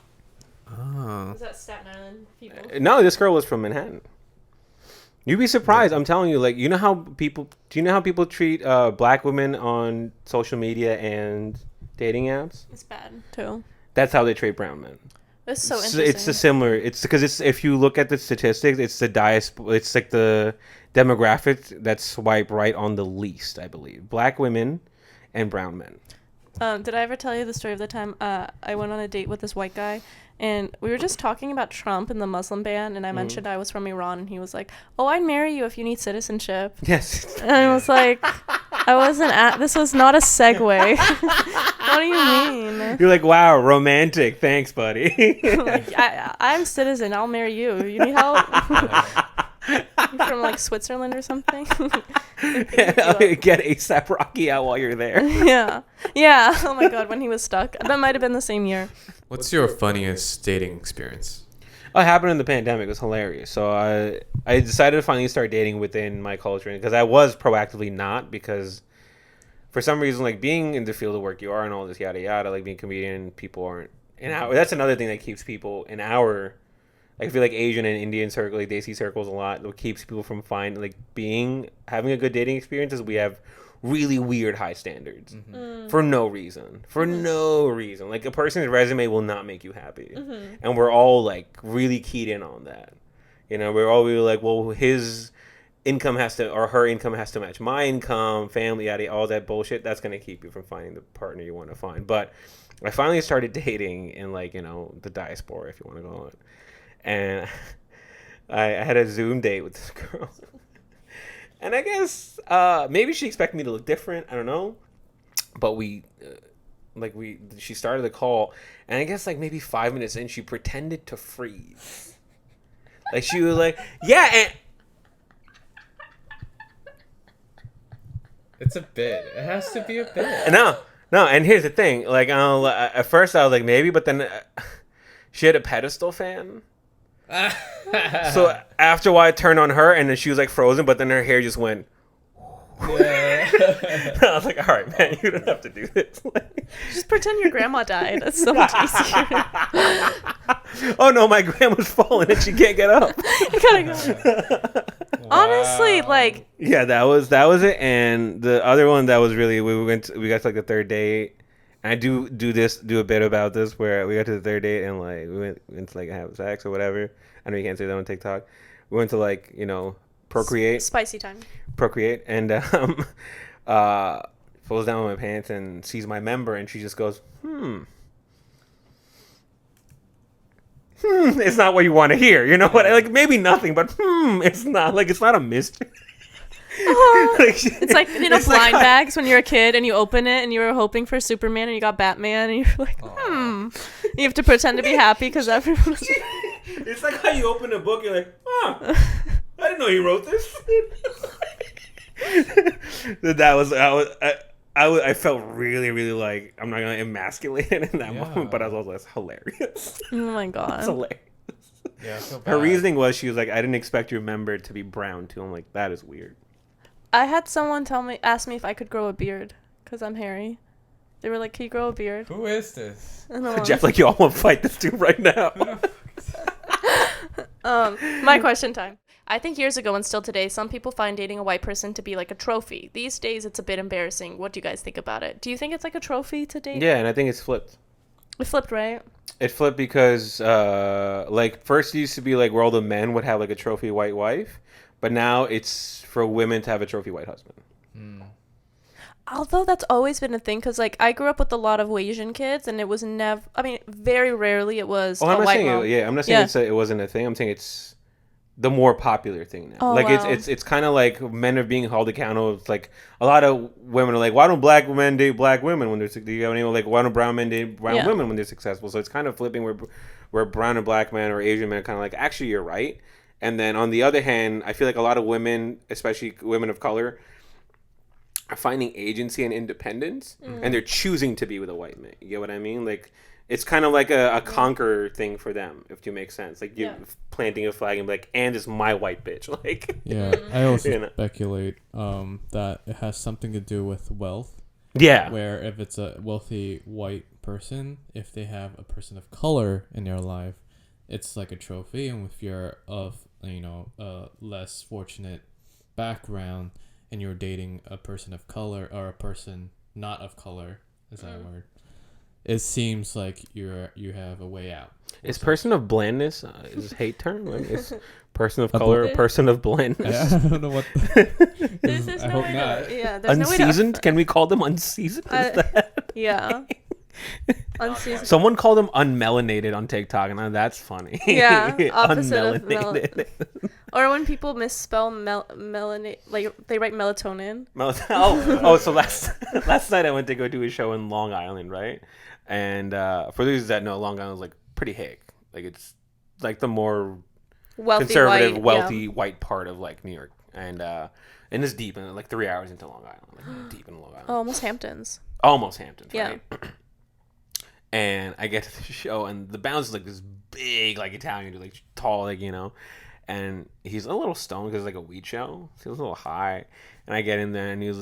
Oh. Was that Staten Island people? No, this girl was from Manhattan. You'd be surprised. I'm telling you, like, do you know how people treat black women on social media and dating apps? It's bad too. That's how they treat brown men. It's so interesting. It's a similar. It's because if you look at the statistics, it's the diaspora. It's like the demographic that swipe right on the least, I believe. Black women and brown men. Did I ever tell you the story of the time I went on a date with this white guy, and we were just talking about Trump and the Muslim ban, and I mentioned I was from Iran, and he was like, oh, I'd marry you if you need citizenship. Yes. And I was like, this was not a segue. What do you mean? You're like, wow, romantic. Thanks, buddy. Like, I'm citizen. I'll marry you. You need help? You're from like Switzerland or something. Get ASAP Rocky out while you're there. Yeah. Oh my god, when he was stuck. That might have been the same year. What's your funniest dating experience? It happened in the pandemic. It was hilarious. So I decided to finally start dating within my culture, because I was proactively not, because for some reason, like being in the field of work you are and all this yada yada, like being a comedian, people aren't in our. That's another thing that keeps people in our. I feel like Asian and Indian circle, like they see circles a lot. What keeps people from having a good dating experience is we have really weird high standards for no reason. Like a person's resume will not make you happy, and we're all like really keyed in on that. You know, we're all really like, well, his income has to, or her income has to match my income, family, yada, all that bullshit. That's gonna keep you from finding the partner you want to find. But I finally started dating in the diaspora, if you want to go on. And I had a Zoom date with this girl. And I guess maybe she expected me to look different. I don't know. But she started the call, and I guess like maybe 5 minutes in, she pretended to freeze. Like she was like, yeah, and It's a bit. It has to be a bit. no, and here's the thing. Like, at first I was like maybe, but then she had a pedestal fan. So after a while, I turned on her, and then she was like frozen, but then her hair just went. Yeah. I was like, all right, man, you don't have to do this. Just pretend your grandma died. That's so much easier. Oh no, my grandma's falling and she can't get up. You gotta go. Honestly, like, Yeah, that was it. And the other one that was really we got to like the third date. And I do a bit about this where we got to the third date and like we went to like have sex or whatever. I know you can't say that on TikTok. We went to like, procreate. spicy time. Procreate, and falls down with my pants and sees my member, and she just goes, it's not what you want to hear, you know what? Like maybe nothing, but it's not a mystery. It's like, blind like bags when you're a kid and you open it and you were hoping for Superman and you got Batman and you're like, You have to pretend to be happy because everyone was... It's like how you open a book, you're like, I didn't know you wrote this. I felt really, really like, I'm not gonna emasculate it in that moment, but I was also like, it's hilarious. Oh my god, It's hilarious. Yeah, I feel bad. Her reasoning was, she was like, I didn't expect your member to be brown too. I'm like, that is weird. I had someone ask me if I could grow a beard because I'm hairy. They were like, can you grow a beard? Who is this? Jeff, like, you all want to fight this dude right now. My question time. I think years ago and still today, some people find dating a white person to be like a trophy. These days, it's a bit embarrassing. What do you guys think about it? Do you think it's like a trophy to date? Yeah, and I think it's flipped. It flipped, right? It flipped because, like, first it used to be like where all the men would have like a trophy white wife, but now it's for women to have a trophy white husband. Although that's always been a thing, because like I grew up with a lot of Asian kids, and it was never. I mean, very rarely it was. I'm a not white saying mom. I'm not saying it wasn't a thing. I'm saying it's the more popular thing now. Oh, like wow. it's kind of like men are being held accountable. It's like a lot of women are like, why don't black men date black women when they're like why don't brown men date brown women when they're successful? So it's kind of flipping where brown and black men or Asian men are kind of like, actually you're right. And then on the other hand, I feel like a lot of women, especially women of color, are finding agency and independence, and they're choosing to be with a white man. You get what I mean? Like, it's kind of like a conquer thing for them, if you make sense. Like, you're planting a flag and be like, and it's my white bitch. Like, Yeah, I also speculate that it has something to do with wealth. Yeah. Where if it's a wealthy white person, if they have a person of color in their life, it's like a trophy. And if you're of, a less fortunate background, and you're dating a person of color or a person not of color, is that a word? It seems like you have a way out. Is person of blandness is hate term? Like, is person of color a person of blandness? I don't know what. There's I no hope way not. to, yeah, there's Unseasoned? No way to, Can we call them unseasoned? yeah. Unseasoned. Someone called them unmelanated on TikTok, and that's funny. Yeah, opposite of Unmelanated. Or when people misspell melanin, like they write melatonin. So last night I went to go do a show in Long Island, right? And for those that know, Long Island is like pretty hick. Like, it's like the more Wealthy, conservative, wealthy white part of like New York, and it's deep, and like 3 hours into Long Island, like deep in Long Island. Oh, almost Hamptons. Almost Hamptons, Yeah. right? And I get to the show, and the bouncer's like this big, like Italian dude, like tall, like, and he's a little stoned because it's like a weed show. So he was a little high. And I get in there, and he's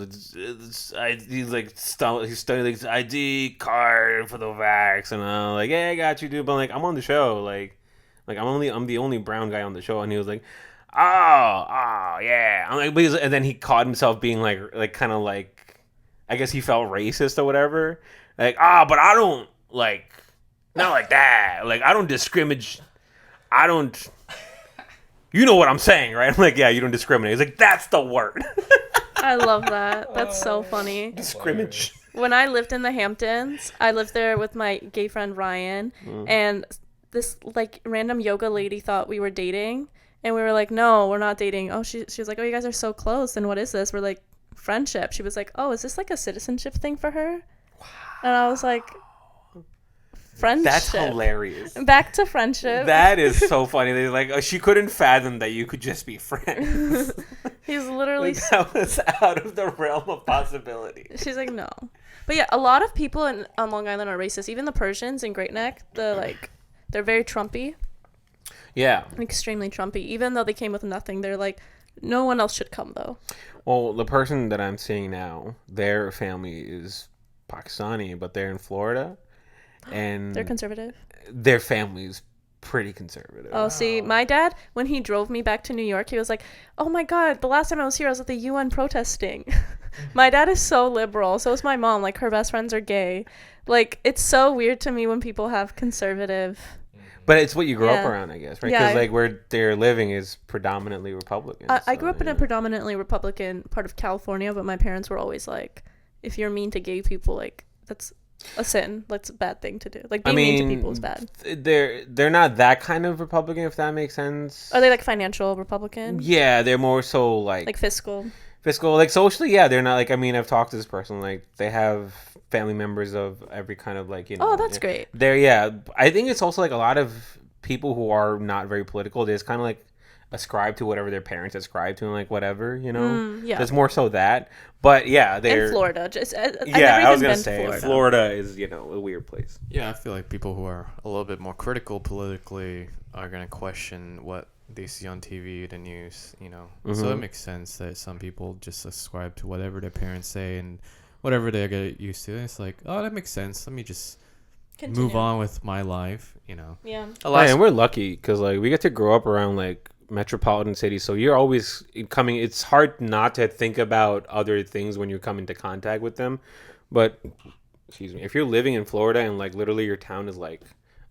like, studying like ID card for the vax, and I'm like, yeah, I got you, dude. But like, I'm on the show, like I'm the only brown guy on the show, and he was like, oh yeah. I'm like, and then he caught himself being like kind of like, I guess he felt racist or whatever. Like, but I don't like, not like that. Like, I don't discriminate. I don't. You know what I'm saying, right? I'm like, yeah, you don't discriminate. He's like, that's the word. I love that. That's so funny. Discriminate. When I lived in the Hamptons, I lived there with my gay friend Ryan, and this like random yoga lady thought we were dating, And we were like, no, we're not dating. Oh, she was like, oh, you guys are so close. And what is this? We're like, friendship. She was like, oh, is this like a citizenship thing for her? Wow. And I was like, friendship. That's hilarious. Back to friendship. That is so funny. They're like, she couldn't fathom that you could just be friends. He's literally... Like, that was out of the realm of possibility. She's like, no. But yeah, a lot of people on Long Island are racist. Even the Persians in Great Neck, they're very Trumpy. Yeah. Extremely Trumpy. Even though they came with nothing, they're like, no one else should come, though. Well, the person that I'm seeing now, their family is Pakistani, but they're in Florida. And they're conservative? Their family's pretty conservative. Oh, see, my dad, when he drove me back to New York, he was like, oh my God, the last time I was here, I was at the UN protesting. My dad is so liberal. So is my mom. Like, her best friends are gay. Like, it's so weird to me when people have conservative... But it's what you grew up around, I guess, right? Because, Yeah. like, where they're living is predominantly Republican. I grew up in a predominantly Republican part of California, but my parents were always like, if you're mean to gay people, like, that's a sin. That's a bad thing to do. Like, being mean to people is bad. They're not that kind of Republican, if that makes sense. Are they, like, financial Republican? Yeah, they're more so, like fiscal? Fiscal. Like, socially, yeah, they're not, like, I mean, I've talked to this person, like, they have family members of every kind of, like, you know. Oh, that's great. I think it's also, like, a lot of people who are not very political, they just kind of, like, ascribe to whatever their parents ascribe to and, like, whatever, you know. Yeah, there's more so that, but yeah, they're in Florida. I was gonna say Florida is, you know, a weird place. Yeah, I feel like people who are a little bit more critical politically are gonna question what they see on TV, the news, you know. So it makes sense that some people just ascribe to whatever their parents say and whatever they get used to. And it's like, oh, that makes sense. Let me just move on with my life, you know. Yeah. And we're lucky because, like, we get to grow up around, like, metropolitan cities, so you're always coming. It's hard not to think about other things when you come into contact with them. But excuse me, if you're living in Florida and, like, literally your town is like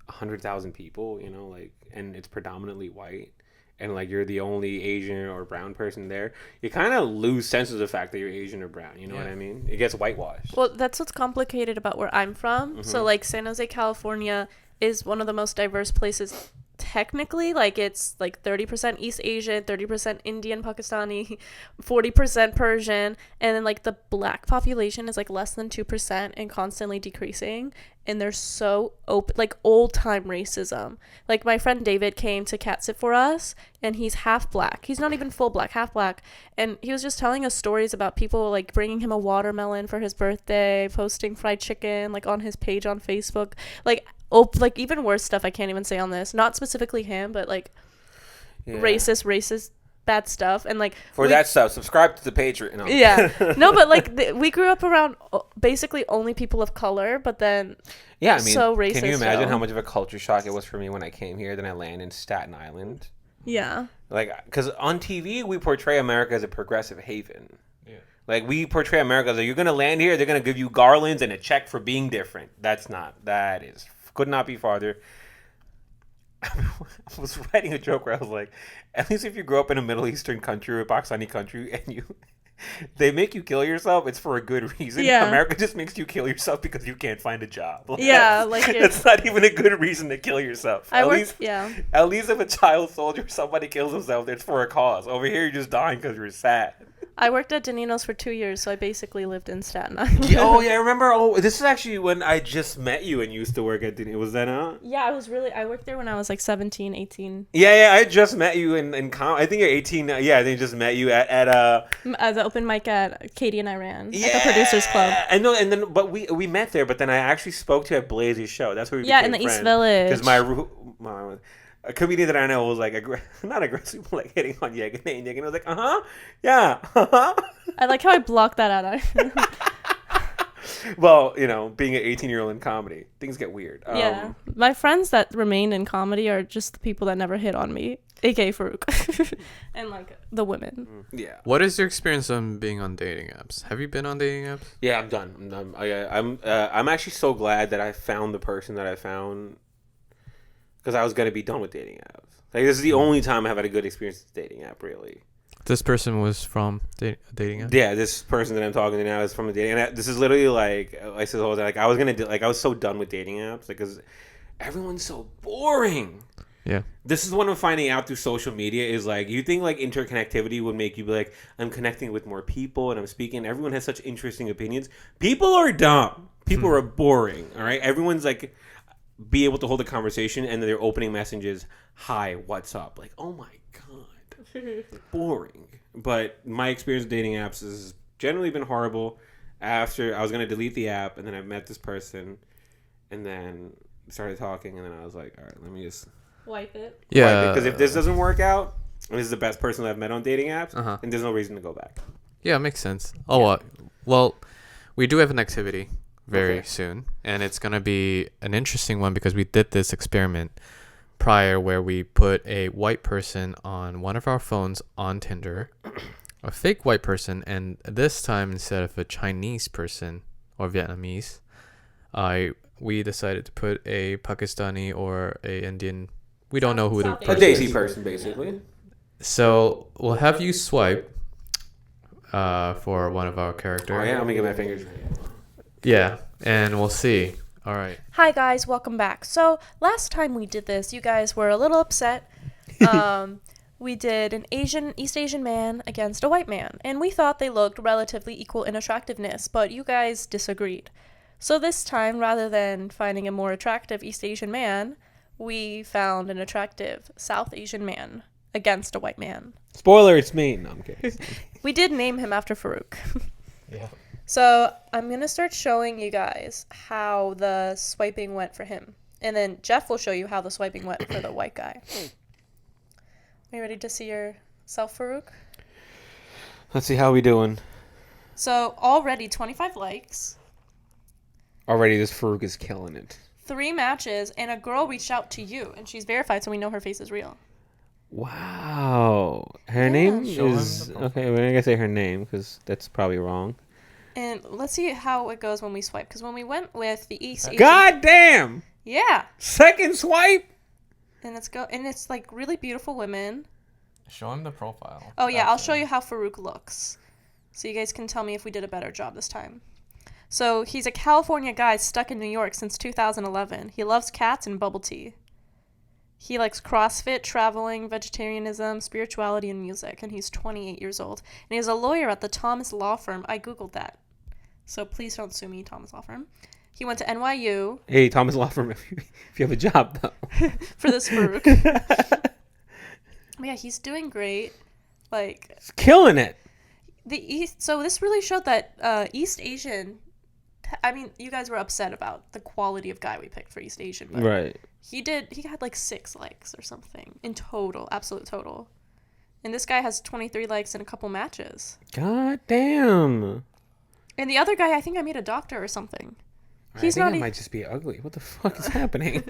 100,000 people, you know, like, and it's predominantly white, and, like, you're the only Asian or brown person there, you kind of lose sense of the fact that you're Asian or brown. You know what I mean? It gets whitewashed. Well, that's what's complicated about where I'm from. So, like, San Jose, California is one of the most diverse places. Technically, like, it's like 30% East Asian, 30% Indian, Pakistani, 40% Persian, and then, like, the black population is like less than 2% and constantly decreasing. And they're so open, like, old time racism. Like, my friend David came to cat sit for us, and he's half black. He's not even full black, half black. And he was just telling us stories about people, like, bringing him a watermelon for his birthday, posting fried chicken, like, on his page on Facebook, like even worse stuff I can't even say on this. Not specifically him, but, like, racist bad stuff. And, like, for that stuff, subscribe to the Patreon. No. Yeah. No, but, like, we grew up around basically only people of color, but then yeah, I mean, so racist. Can you imagine how much of a culture shock it was for me when I came here? Then I land in Staten Island. Yeah. Like, because on TV we portray America as a progressive haven. Yeah. Like, we portray America as, like, you're gonna land here, they're gonna give you garlands and a check for being different. Could not be farther. I was writing a joke where I was like, at least if you grow up in a Middle Eastern country or a Pakistani country and they make you kill yourself, it's for a good reason. Yeah. America just makes you kill yourself because you can't find a job. Yeah, like, it's not even a good reason to kill yourself. At least if a child soldier or somebody kills himself, it's for a cause. Over here, you're just dying because you're sad. I worked at Danino's for 2 years, so I basically lived in Staten Island. Oh, yeah, I remember. Oh, this is actually when I just met you and used to work at Danino's. Was that Yeah, I worked there when I was like 17, 18. Yeah, I just met you in I think you're 18. Yeah, I think I just met you at the open mic at Katie and I ran. Yeah. At the Producers Club. I know, and then, but we met there, but then I actually spoke to you at Blaze's show. That's where we became in the friends. East Village. Because a comedian that I know was, like, not aggressive, but, like, hitting on Yegan, and Yegan was like, yeah, I like how I blocked that out. Well, you know, being an 18-year-old in comedy, things get weird. Yeah. My friends that remained in comedy are just the people that never hit on me, aka Farooq. And, like, the women. Yeah. What is your experience on being on dating apps? Have you been on dating apps? Yeah, I'm done. I'm actually so glad that I found the person that I found, because I was going to be done with dating apps. Like, this is the only time I've had a good experience with dating app, really. This person was from dating app? Yeah, this person that I'm talking to now is from a dating app. This is literally, like, I said, like, I was so done with dating apps, like, because everyone's so boring. Yeah. This is one of finding out through social media is like, you think like interconnectivity would make you be like, I'm connecting with more people and I'm speaking. Everyone has such interesting opinions. People are dumb. People are boring. All right. Everyone's like, be able to hold a conversation and their opening message is, hi, what's up? Like, oh my God. Boring. But my experience with dating apps has generally been horrible. After I was going to delete the app and then I met this person and then started talking and then I was like, all right, let me just Wipe it. Yeah. because if this doesn't work out, and this is the best person I've met on dating apps, Uh-huh. and there's no reason to go back. Yeah, makes sense. Oh, well, we do have an activity very Okay. soon, and it's going to be an interesting one because we did this experiment prior where we put a white person on one of our phones on Tinder, a fake white person, and this time instead of a Chinese person or Vietnamese, we decided to put a Pakistani or a Indian. We don't know who the South A person Daisy is. person, basically. So we'll have you swipe for one of our characters. Oh yeah, let me get my fingers ready. Yeah, and we'll see. All right. Hi guys, welcome back. So last time we did this, you guys were a little upset. We did an East Asian man against a white man, and we thought they looked relatively equal in attractiveness, but you guys disagreed. So this time, rather than finding a more attractive East Asian man, we found an attractive South Asian man against a white man. Spoiler, it's me. No, I'm kidding. We did name him after Farooq. Yeah. So I'm going to start showing you guys how the swiping went for him. And then Jeff will show you how the swiping went for the white guy. Are you ready to see yourself, Farooq? Let's see how we doing. So already 25 likes, Already, this Farooq is killing it. 3 matches, and a girl reached out to you. And she's verified, so we know her face is real. Wow. Her name Show him is... the profile. Okay, we're going to say her name because that's probably wrong. And let's see how it goes when we swipe. Because when we went with the East Asian... God damn! Yeah. Second swipe? And it's like really beautiful women. Show him the profile. Oh, yeah, I'll show you how Farooq looks. So you guys can tell me if we did a better job this time. So he's a California guy stuck in New York since 2011. He loves cats and bubble tea. He likes CrossFit, traveling, vegetarianism, spirituality, and music. And he's 28 years old. And he's a lawyer at the Thomas Law Firm. I Googled that. So please don't sue me, Thomas Law Firm. He went to NYU Hey, Thomas Law Firm, if you have a job, though. for this Farooq. Yeah, he's doing great. Like... He's killing it. So this really showed that East Asian, I mean, you guys were upset about the quality of guy we picked for East Asian, but Right. he had like 6 likes or something in total, absolute total. And this guy has 23 likes and a couple matches. God damn. And the other guy, I think I made a doctor or something. I He's think not I e- might just be ugly. What the fuck is happening?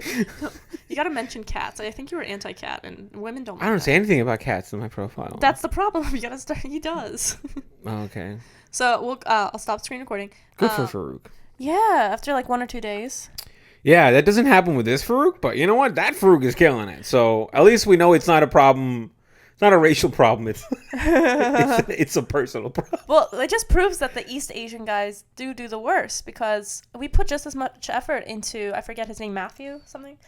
You gotta mention cats. I think you were anti-cat, and women don't. I don't say anything about cats in my profile. That's the problem. You gotta start. He does. Oh, okay. So I'll stop screen recording. Good for Farooq. Yeah, after like 1 or 2 days. Yeah, that doesn't happen with this Farooq, but you know what? That Farooq is killing it. So at least we know it's not a problem. It's not a racial problem. It's a personal problem. Well, it just proves that the East Asian guys do the worst because we put just as much effort into, I forget his name, Matthew something,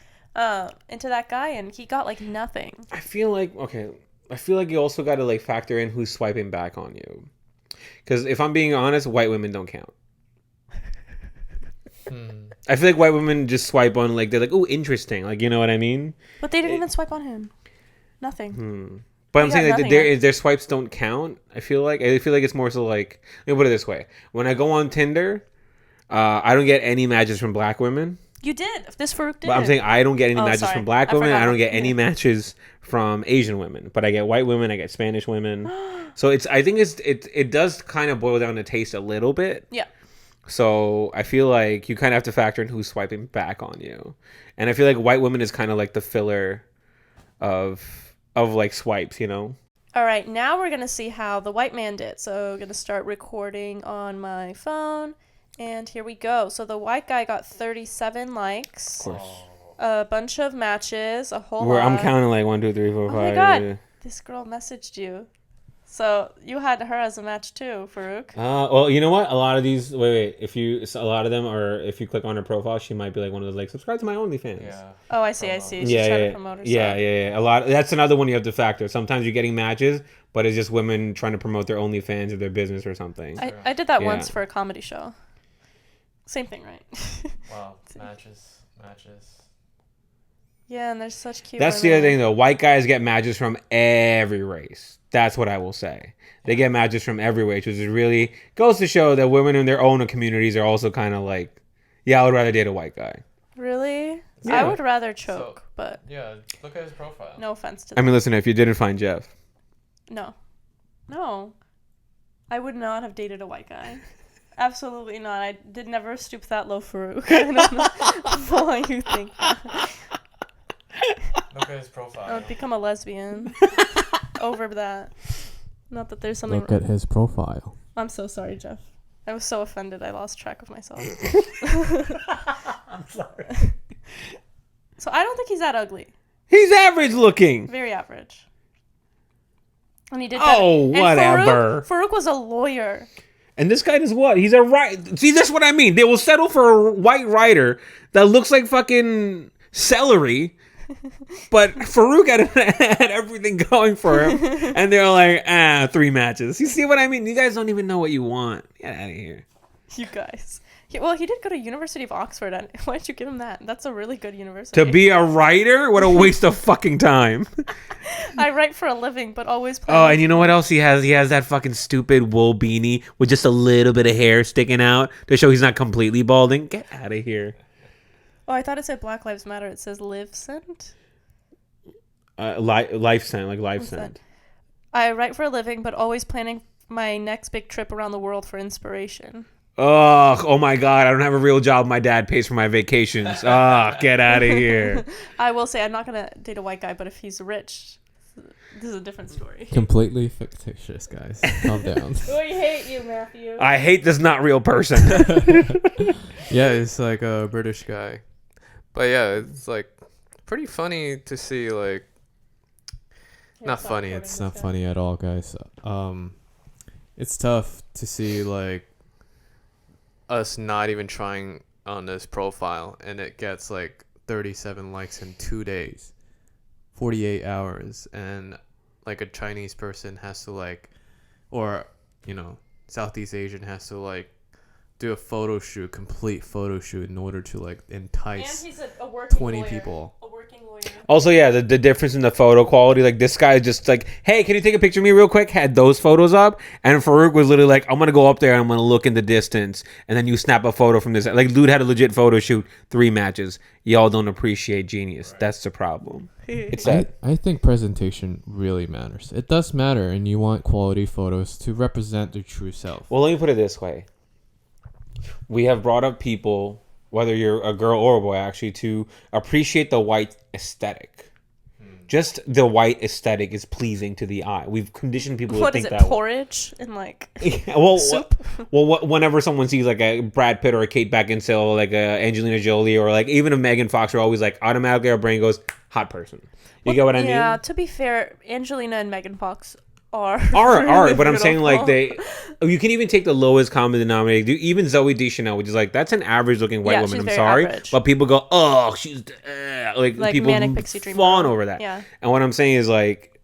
into that guy, and he got like nothing. I feel like you also got to like factor in who's swiping back on you. Because if I'm being honest, white women don't count. I feel like white women just swipe on like they're like, oh, interesting, like, you know what I mean? But they didn't even swipe on him. Nothing. But He I'm got saying that nothing. their swipes don't count. I feel like it's more so like, let me put it this way: when I go on Tinder, I don't get any matches from black women. You did. This Farooq did. But I'm saying I don't get any Oh, matches sorry. from black I women. forgot I don't about- get any yeah. matches from Asian women. But I get white women. I get Spanish women. So I think it does kind of boil down to taste a little bit. Yeah. So I feel like you kind of have to factor in who's swiping back on you, and I feel like white women is kind of like the filler of like swipes, you know. All right, now we're going to see how the white man did. So I'm going to start recording on my phone. And here we go. So the white guy got 37 likes. Of course. A bunch of matches. A whole Where lot. I'm counting like 1, 2, 3, 4, 5. Oh my God. This girl messaged you. So you had her as a match too, Farooq. Well, you know what? A lot of these. Wait. A lot of them are. If you click on her profile, she might be like one of those like subscribe to my OnlyFans. Yeah. Oh, I see. She's Yeah, trying yeah, to promote herself. yeah. A lot. That's another one you have to factor. Sometimes you're getting matches, but it's just women trying to promote their OnlyFans or their business or something. I did that Yeah. once for a comedy show. Same thing, right? Wow. Matches. Yeah, and there's such cute. That's the women. other thing, though. White guys get matches from every race. That's what I will say. They get matches from every race, which is really goes to show that women in their own communities are also kind of like, yeah, I would rather date a white guy. Really? Yeah. I would rather choke, but Yeah. Look at his profile. no offense to I them. mean, listen, if you didn't find Jeff, No. I would not have dated a white guy. Absolutely not. I did never stoop that low, Farooq. I don't know why you think that. Look at his profile. I'd become a lesbian. Over that. Not that there's something Look at his profile. I'm so sorry, Jeff. I was so offended I lost track of myself. I'm sorry. So I don't think he's that ugly. He's average looking. Very average. And he did Oh, and whatever. Farooq was a lawyer. And this guy does what? He's a right. See, that's what I mean. They will settle for a white writer that looks like fucking celery. But Farooq had everything going for him. And they're like, 3 matches. You see what I mean? You guys don't even know what you want. Get out of here. You guys. He did go to University of Oxford. Why did you give him that? That's a really good university. To be a writer? What a waste of fucking time. I write for a living, but always play. Oh, and you know what else he has? He has that fucking stupid wool beanie with just a little bit of hair sticking out to show he's not completely balding. Get out of here. Oh, I thought it said Black Lives Matter. It says Live Scent. Life scent, like life What's scent. that? I write for a living, but always planning my next big trip around the world for inspiration. Oh my God! I don't have a real job. My dad pays for my vacations. Get out of here. I will say I'm not gonna date a white guy, but if he's rich, this is a different story. Completely fictitious, guys. Calm down. We hate you, Matthew. I hate this not real person. Yeah, it's like a British guy. But yeah, it's like pretty funny to see like not funny, It's not funny at all, guys. It's tough to see like us not even trying on this profile and it gets like 37 likes in 2 days, 48 hours, and like a Chinese person has to like, or Southeast Asian has to like do a complete photo shoot in order to like entice And he's a working 20 lawyer. people. A working lawyer. Also, yeah, the difference in the photo quality. Like this guy just like, hey, can you take a picture of me real quick? Had those photos up, and Farooq was literally like, I'm gonna go up there and I'm gonna look in the distance, and then you snap a photo from this. Like, dude had a legit photo shoot, 3 matches. Y'all don't appreciate genius. That's the problem. It's that. I think presentation really matters. It does matter, and you want quality photos to represent their true self. Well, let me put it this way. We have brought up people, whether you're a girl or a boy, actually, to appreciate the white aesthetic. Just the white aesthetic is pleasing to the eye. We've conditioned people What to is think it? that way. Porridge and like Soup? Whenever someone sees like a Brad Pitt or a Kate Beckinsale or like a Angelina Jolie or like even a Megan Fox, are always like automatically our brain goes hot person. You get what I mean? Yeah. To be fair, Angelina and Megan Fox are Are, but I'm saying like beautiful. you can even take the lowest common denominator. Even Zoe Deschanel, which is like that's an average looking white Yeah, woman. she's I'm very sorry, average. but people go, oh, she's like people Manic Pixie Dream fawn Girl. over that. Yeah. And what I'm saying is like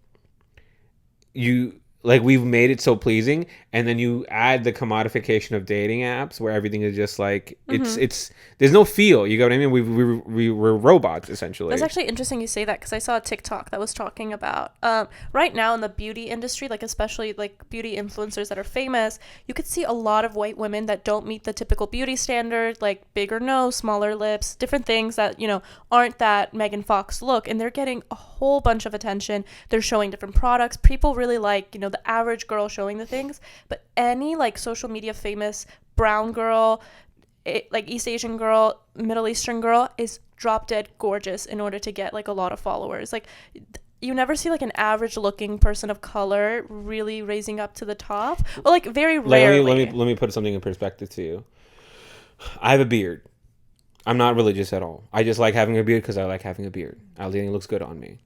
we've made it so pleasing, and then you add the commodification of dating apps where everything is just like it's there's no feel. You get what I mean? We're robots essentially. It's actually interesting you say that because I saw a TikTok that was talking about right now in the beauty industry, like especially like beauty influencers that are famous, you could see a lot of white women that don't meet the typical beauty standard, like bigger nose, smaller lips, different things that, aren't that Megan Fox look. And they're getting a whole bunch of attention. They're showing different products. People really like, the average girl showing the things. But any like social media famous brown girl, like East Asian girl, Middle Eastern girl is drop dead gorgeous in order to get like a lot of followers. Like you never see like an average looking person of color really raising up to the top. Well, like very rarely. Let me put something in perspective to you. I have a beard. I'm not religious at all. I just like having a beard because I like having a beard. I think it looks good on me.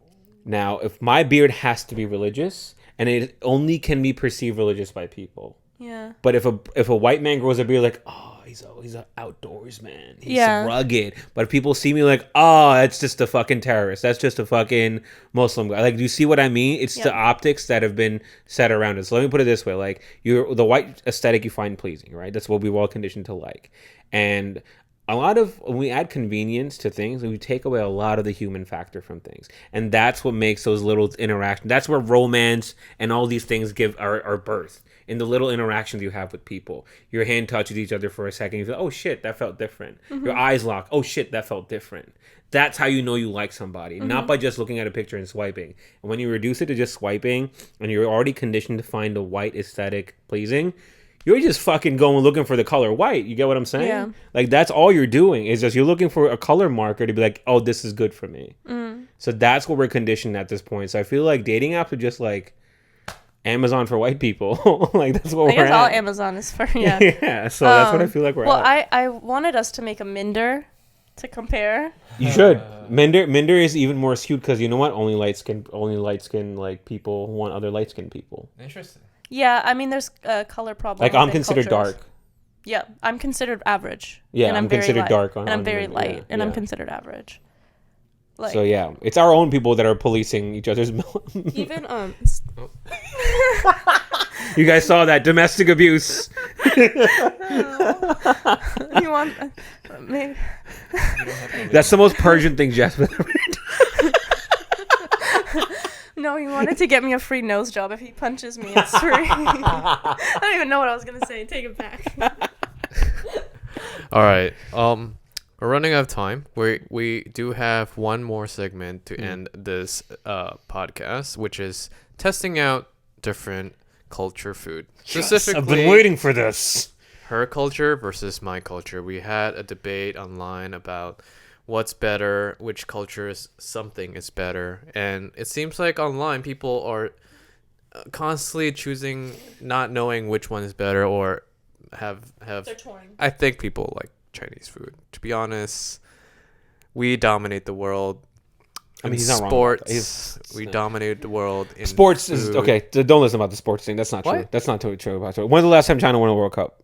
Now, if my beard has to be religious and it only can be perceived religious by people. Yeah. But if a white man grows up, you're like, oh, he's an outdoors man. He's rugged. But if people see me like, oh, that's just a fucking terrorist. That's just a fucking Muslim guy. Like, do you see what I mean? It's the optics that have been set around it. So let me put it this way: like, the white aesthetic you find pleasing, right? That's what we've all conditioned to like, and a lot of when we add convenience to things, we take away a lot of the human factor from things, and that's what makes those little interactions. That's where romance and all these things give our birth. In the little interactions you have with people, your hand touches each other for a second, you feel, oh shit, that felt different. Your eyes lock, oh shit, that felt different. That's how you know you like somebody, not by just looking at a picture and swiping. And when you reduce it to just swiping, and you're already conditioned to find the white aesthetic pleasing, you're just fucking going looking for the color white. You get what I'm saying? Yeah. Like, that's all you're doing is just you're looking for a color marker to be like, oh, this is good for me. So that's what we're conditioned at this point. So I feel like dating apps are just like Amazon for white people. Like, that's what we're at. all Amazon is for, yeah. Yeah, so that's what I feel like we're at. Well, I wanted us to make a Minder to compare. You should. Minder is even more skewed because you know what? Only light skin like people want other light skinned people. Interesting. Yeah, I mean, there's a color problem. Like, I'm considered dark. Yeah, I'm considered average. Yeah, and I'm very considered light. dark and I'm very Minder, light, and I'm yeah. considered average. Like, So yeah, it's our own people that are policing each other's. even You guys saw that domestic abuse. you want maybe That's the most Persian thing Jasmine ever did. no, he wanted to get me a free nose job. If he punches me, it's free. I don't even know what I was gonna say. Take it back. All right. We're running out of time. We do have one more segment to end this podcast, which is testing out different culture food. Specifically, I've been waiting for this. her culture versus my culture. We had a debate online about what's better, which culture is something is better, and it seems like online people are constantly choosing, not knowing which one is better, or have. They're touring. I think people like Chinese food. To be honest, we dominate the world. I mean, he's not wrong. Sports, we dominated the world in Sports is food. okay. Don't listen about the sports thing. That's not true. What? That's not totally true about it. When's the last time China won a World Cup?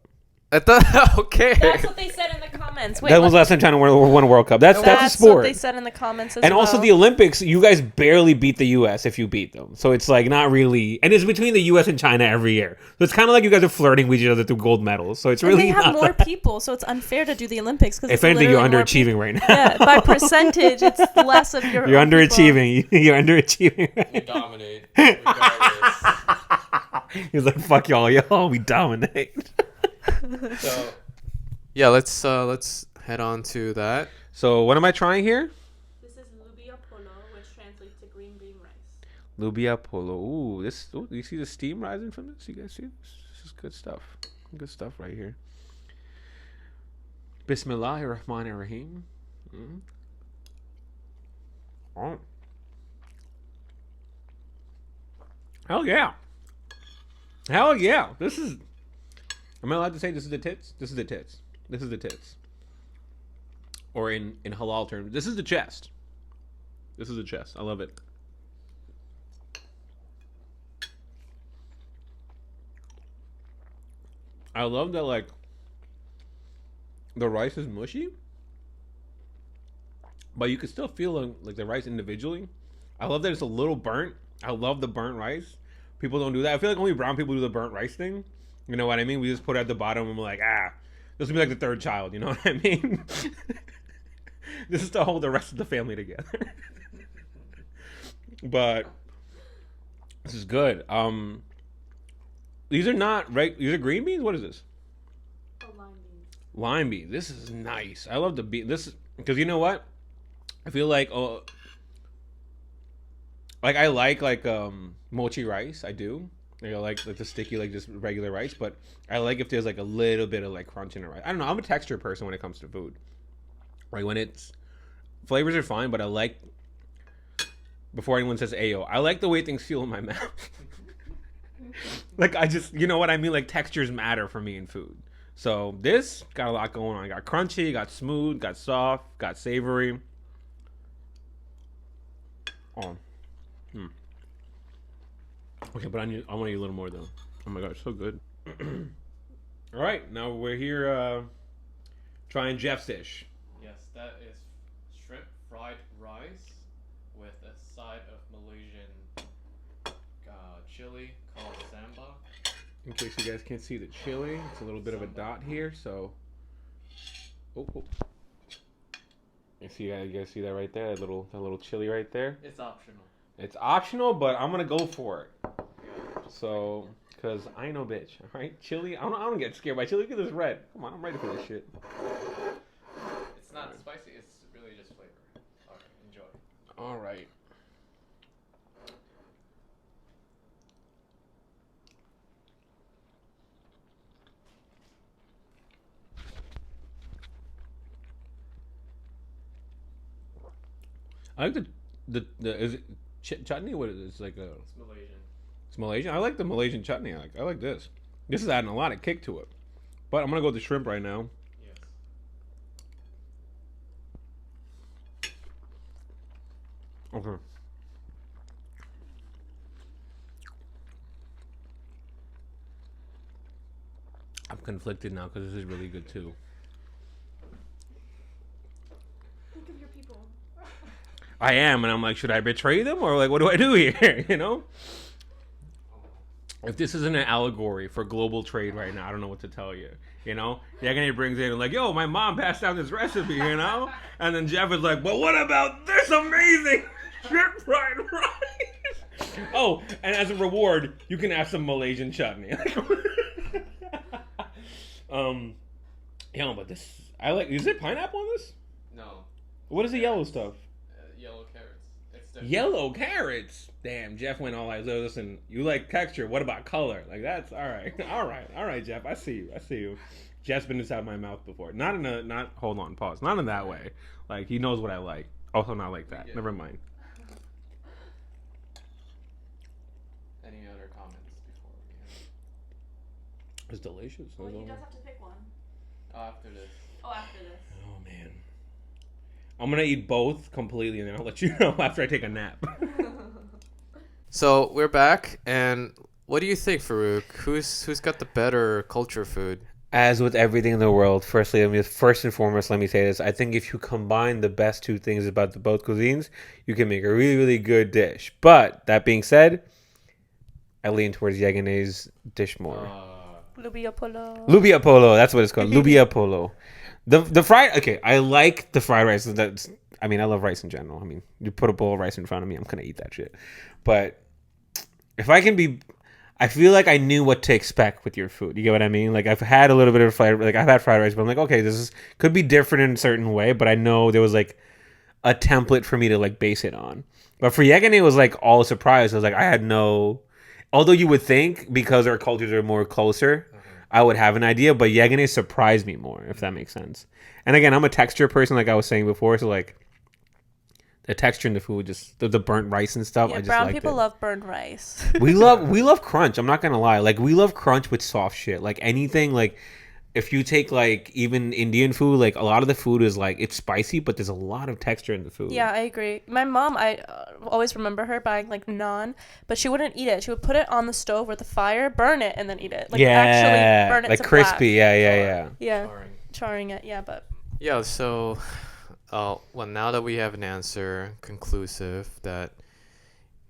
I thought, okay. That's what they said in the comments. Wait, That was the last time China won a World Cup. That's a that's sport. what they said in the comments as And well. also the Olympics, you guys barely beat the U.S. if you beat them. So it's like not really, and it's between the U.S. and China every year. So it's kind of like you guys are flirting with each other through gold medals. So it's And really they have not more that. people, so it's unfair to do the Olympics. Because If anything, you're underachieving right now. Yeah, by percentage, it's less of your. You're own people. underachieving. You're underachieving. We dominate, regardless. He's like, fuck y'all, we dominate. So, yeah, let's head on to that. So what am I trying here? This is lubia polo, which translates to green bean rice. Lubia polo. Ooh, you see the steam rising from this? You guys see this? This is good stuff. Good stuff right here. Bismillahirrahmanirrahim. Oh. Hell yeah. Hell yeah. This is... Am I allowed to say this is the tits? This is the tits. This is the tits. Or in halal terms, this is the chest. This is the chest. I love it. I love that, like, the rice is mushy, but you can still feel like the rice individually. I love that it's a little burnt. I love the burnt rice. People don't do that. I feel like only brown people do the burnt rice thing. You know what I mean? We just put it at the bottom and we're like, this will be like the third child. You know what I mean? This is to hold the rest of the family together. But this is good. These are not these are green beans. What is this? Oh, lime beans. Lime beans. This is nice. I love the bean. This is because you know what? I feel like I like mochi rice. I do. I like the sticky, like just regular rice, but I like if there's like a little bit of like crunch in the rice. I don't know. I'm a texture person when it comes to food. Right, when it's flavors are fine, but I like, before anyone says ayo, I like the way things feel in my mouth. Like, I just, you know what I mean? Like, textures matter for me in food. So this got a lot going on. Got crunchy, got smooth, got soft, got savory. Okay, but I want to eat a little more though. Oh my god, so good. All right, now we're here trying Jeff's dish. Yes, that is shrimp fried rice with a side of Malaysian chili called samba. In case you guys can't see the chili, it's a little bit of a dot here. So, oh. You guys see that right there? That little chili right there. It's optional. It's optional, but I'm gonna go for it. So, cause I ain't no bitch, all right? Chili, I don't get scared by chili. Look at this red. Come on, I'm ready for this shit. It's not spicy. It's really just flavor. All right, enjoy. All right. I like the is it chutney? What is it? It's like a. It's Malaysian. It's Malaysian. I like the Malaysian chutney. I like this. This is adding a lot of kick to it. But I'm gonna go with the shrimp right now. Yes. Okay. I'm conflicted now because this is really good too. Think of your people. I am, and I'm like, should I betray them or like, what do I do here? You know? If this isn't an allegory for global trade right now, I don't know what to tell you. You know? Yagane brings in like, yo, my mom passed down this recipe, you know? And then Jeff is like, but what about this amazing shrimp fried rice? Oh, and as a reward, you can have some Malaysian chutney. But this, I like, is it pineapple on this? No. What is the yellow stuff? Yellow carrots. It's different. Yellow carrots. Damn, Jeff went all like, listen, you like texture. What about color? Like, that's all right. All right, Jeff. I see you. Jeff's been inside my mouth before. Hold on, pause. Not in that way. Like, he knows what I like. Also not like that. Yeah. Never mind. Any other comments before we end? It's delicious. Well, he does have to pick one. After this. Oh, after this. Oh, man. I'm going to eat both completely, and then I'll let you know after I take a nap. So we're back, and what do you think, Farooq? Who's got the better culture food? As with everything in the world, first and foremost, let me say this. I think if you combine the best two things about the both cuisines, you can make a really, really good dish. But, that being said, I lean towards Yagane's dish more. Lubia polo. Lubia polo, that's what it's called. Lubia polo. The fried, okay, I like the fried rice. I love rice in general. I mean, you put a bowl of rice in front of me, I'm going to eat that shit. But if I can be, I feel like I knew what to expect with your food. You get what I mean? Like, I've had a little bit of I've had fried rice, but I'm like, okay, could be different in a certain way, but I know there was like a template for me to like base it on. But for Yegane, it was like all a surprise. I was like, I had no, although you would think because our cultures are more closer, I would have an idea, but Yegane surprised me more, if that makes sense. And again, I'm a texture person, like I was saying before, so like the texture in the food, just the burnt rice and stuff. Yeah, I just brown liked people it. love burnt rice. we love crunch. I'm not gonna lie, like we love crunch with soft shit. Like anything, like if you take like even Indian food, like a lot of the food is like it's spicy, but there's a lot of texture in the food. Yeah, I agree. My mom, I always remember her buying like naan, but she wouldn't eat it. She would put it on the stove with the fire, burn it, and then eat it. Like actually burn it like to crispy. black. Yeah. Charring it. Yeah, but Yeah, so, well, now that we have an answer conclusive that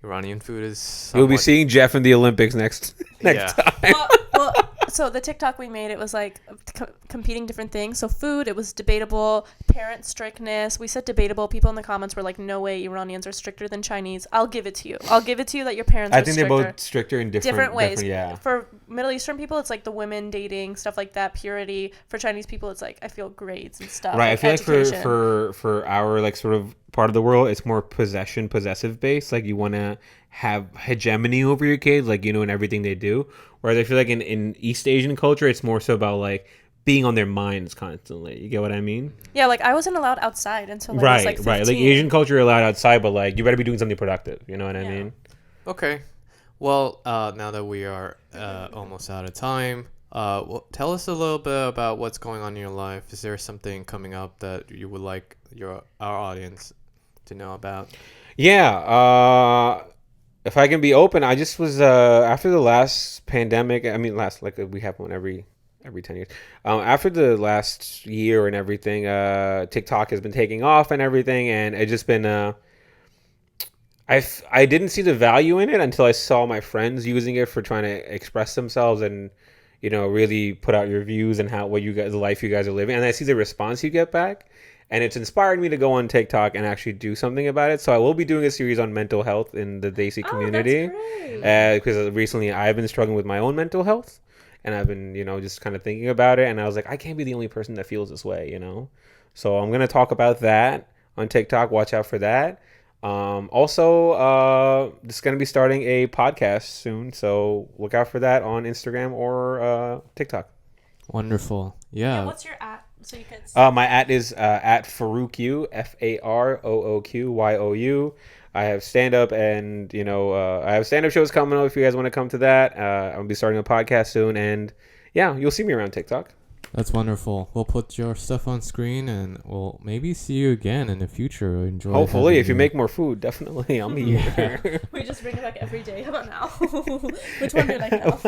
Iranian food is You'll be somewhat- seeing Jeff in the Olympics next Yeah. time. well, so the TikTok we made, it was like competing different things. So food, it was debatable. Parent strictness, we said debatable. People in the comments were like, no way Iranians are stricter than Chinese. I'll give it to you that your parents I are think stricter. they're both stricter in different ways. Yeah. For Middle Eastern people, it's like the women dating, stuff like that, purity. For Chinese people, it's like, I feel grades and stuff. Right. I feel education. like for our like sort of part of the world, it's more possessive based. Like you want to have hegemony over your kids, like, in everything they do. Whereas I feel like in East Asian culture, it's more so about like being on their minds constantly. You get what I mean? Yeah, like I wasn't allowed outside until I was like 15. Right. Like Asian culture, you're allowed outside, but like you better be doing something productive. You know what I Yeah. mean? Okay. Well, now that we are almost out of time, tell us a little bit about what's going on in your life. Is there something coming up that you would like our audience to know about? Yeah. if I can be open, I just was after the last pandemic. I mean, last like we have one every 10 years. After the last year and everything, TikTok has been taking off and everything, and it just been I didn't see the value in it until I saw my friends using it for trying to express themselves and really put out your views and the life you guys are living, and I see the response you get back. And it's inspired me to go on TikTok and actually do something about it. So I will be doing a series on mental health in the Desi community. Because recently I've been struggling with my own mental health. And I've been, just kind of thinking about it. And I was like, I can't be the only person that feels this way, So I'm going to talk about that on TikTok. Watch out for that. Also, just going to be starting a podcast soon. So look out for that on Instagram or TikTok. Wonderful. Yeah, Yeah. what's your at? So you can my at is at Farooq, FAROOQYOU. I have stand up and I have stand up shows coming up if you guys want to come to that. I'll be starting a podcast soon, and yeah, you'll see me around TikTok. That's wonderful. We'll put your stuff on screen, and we'll maybe see you again in the future. Enjoy. Hopefully, if you make more food, definitely I'll meet you here. we just bring it back every day. How about now? Which one do you like now?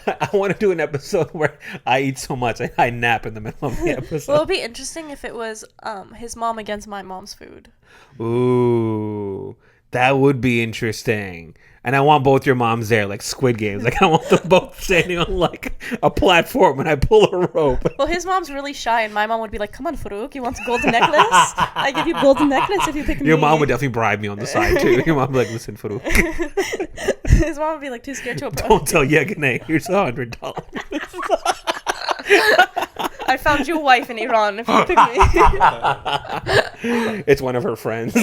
I want to do an episode where I eat so much I nap in the middle of the episode. Well, it would be interesting if it was his mom against my mom's food. Ooh, that would be interesting. And I want both your moms there, like Squid Games. Like I want them both standing on like a platform and I pull a rope. Well, his mom's really shy, and my mom would be like, "Come on, Farooq, you want a golden necklace? I give you golden necklace if you pick me." Your mom would definitely bribe me on the side too. Your mom would be like, "Listen, Farooq." His mom would be like too scared to approach. Don't tell Yeganeh. Here's $100. I found you a wife in Iran if you pick me. It's one of her friends.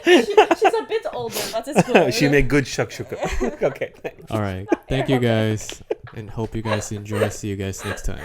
She's a bit older, but it's good. She made good shakshuka. Okay, thanks. All right. Thank you guys, and hope you guys enjoy. See you guys next time.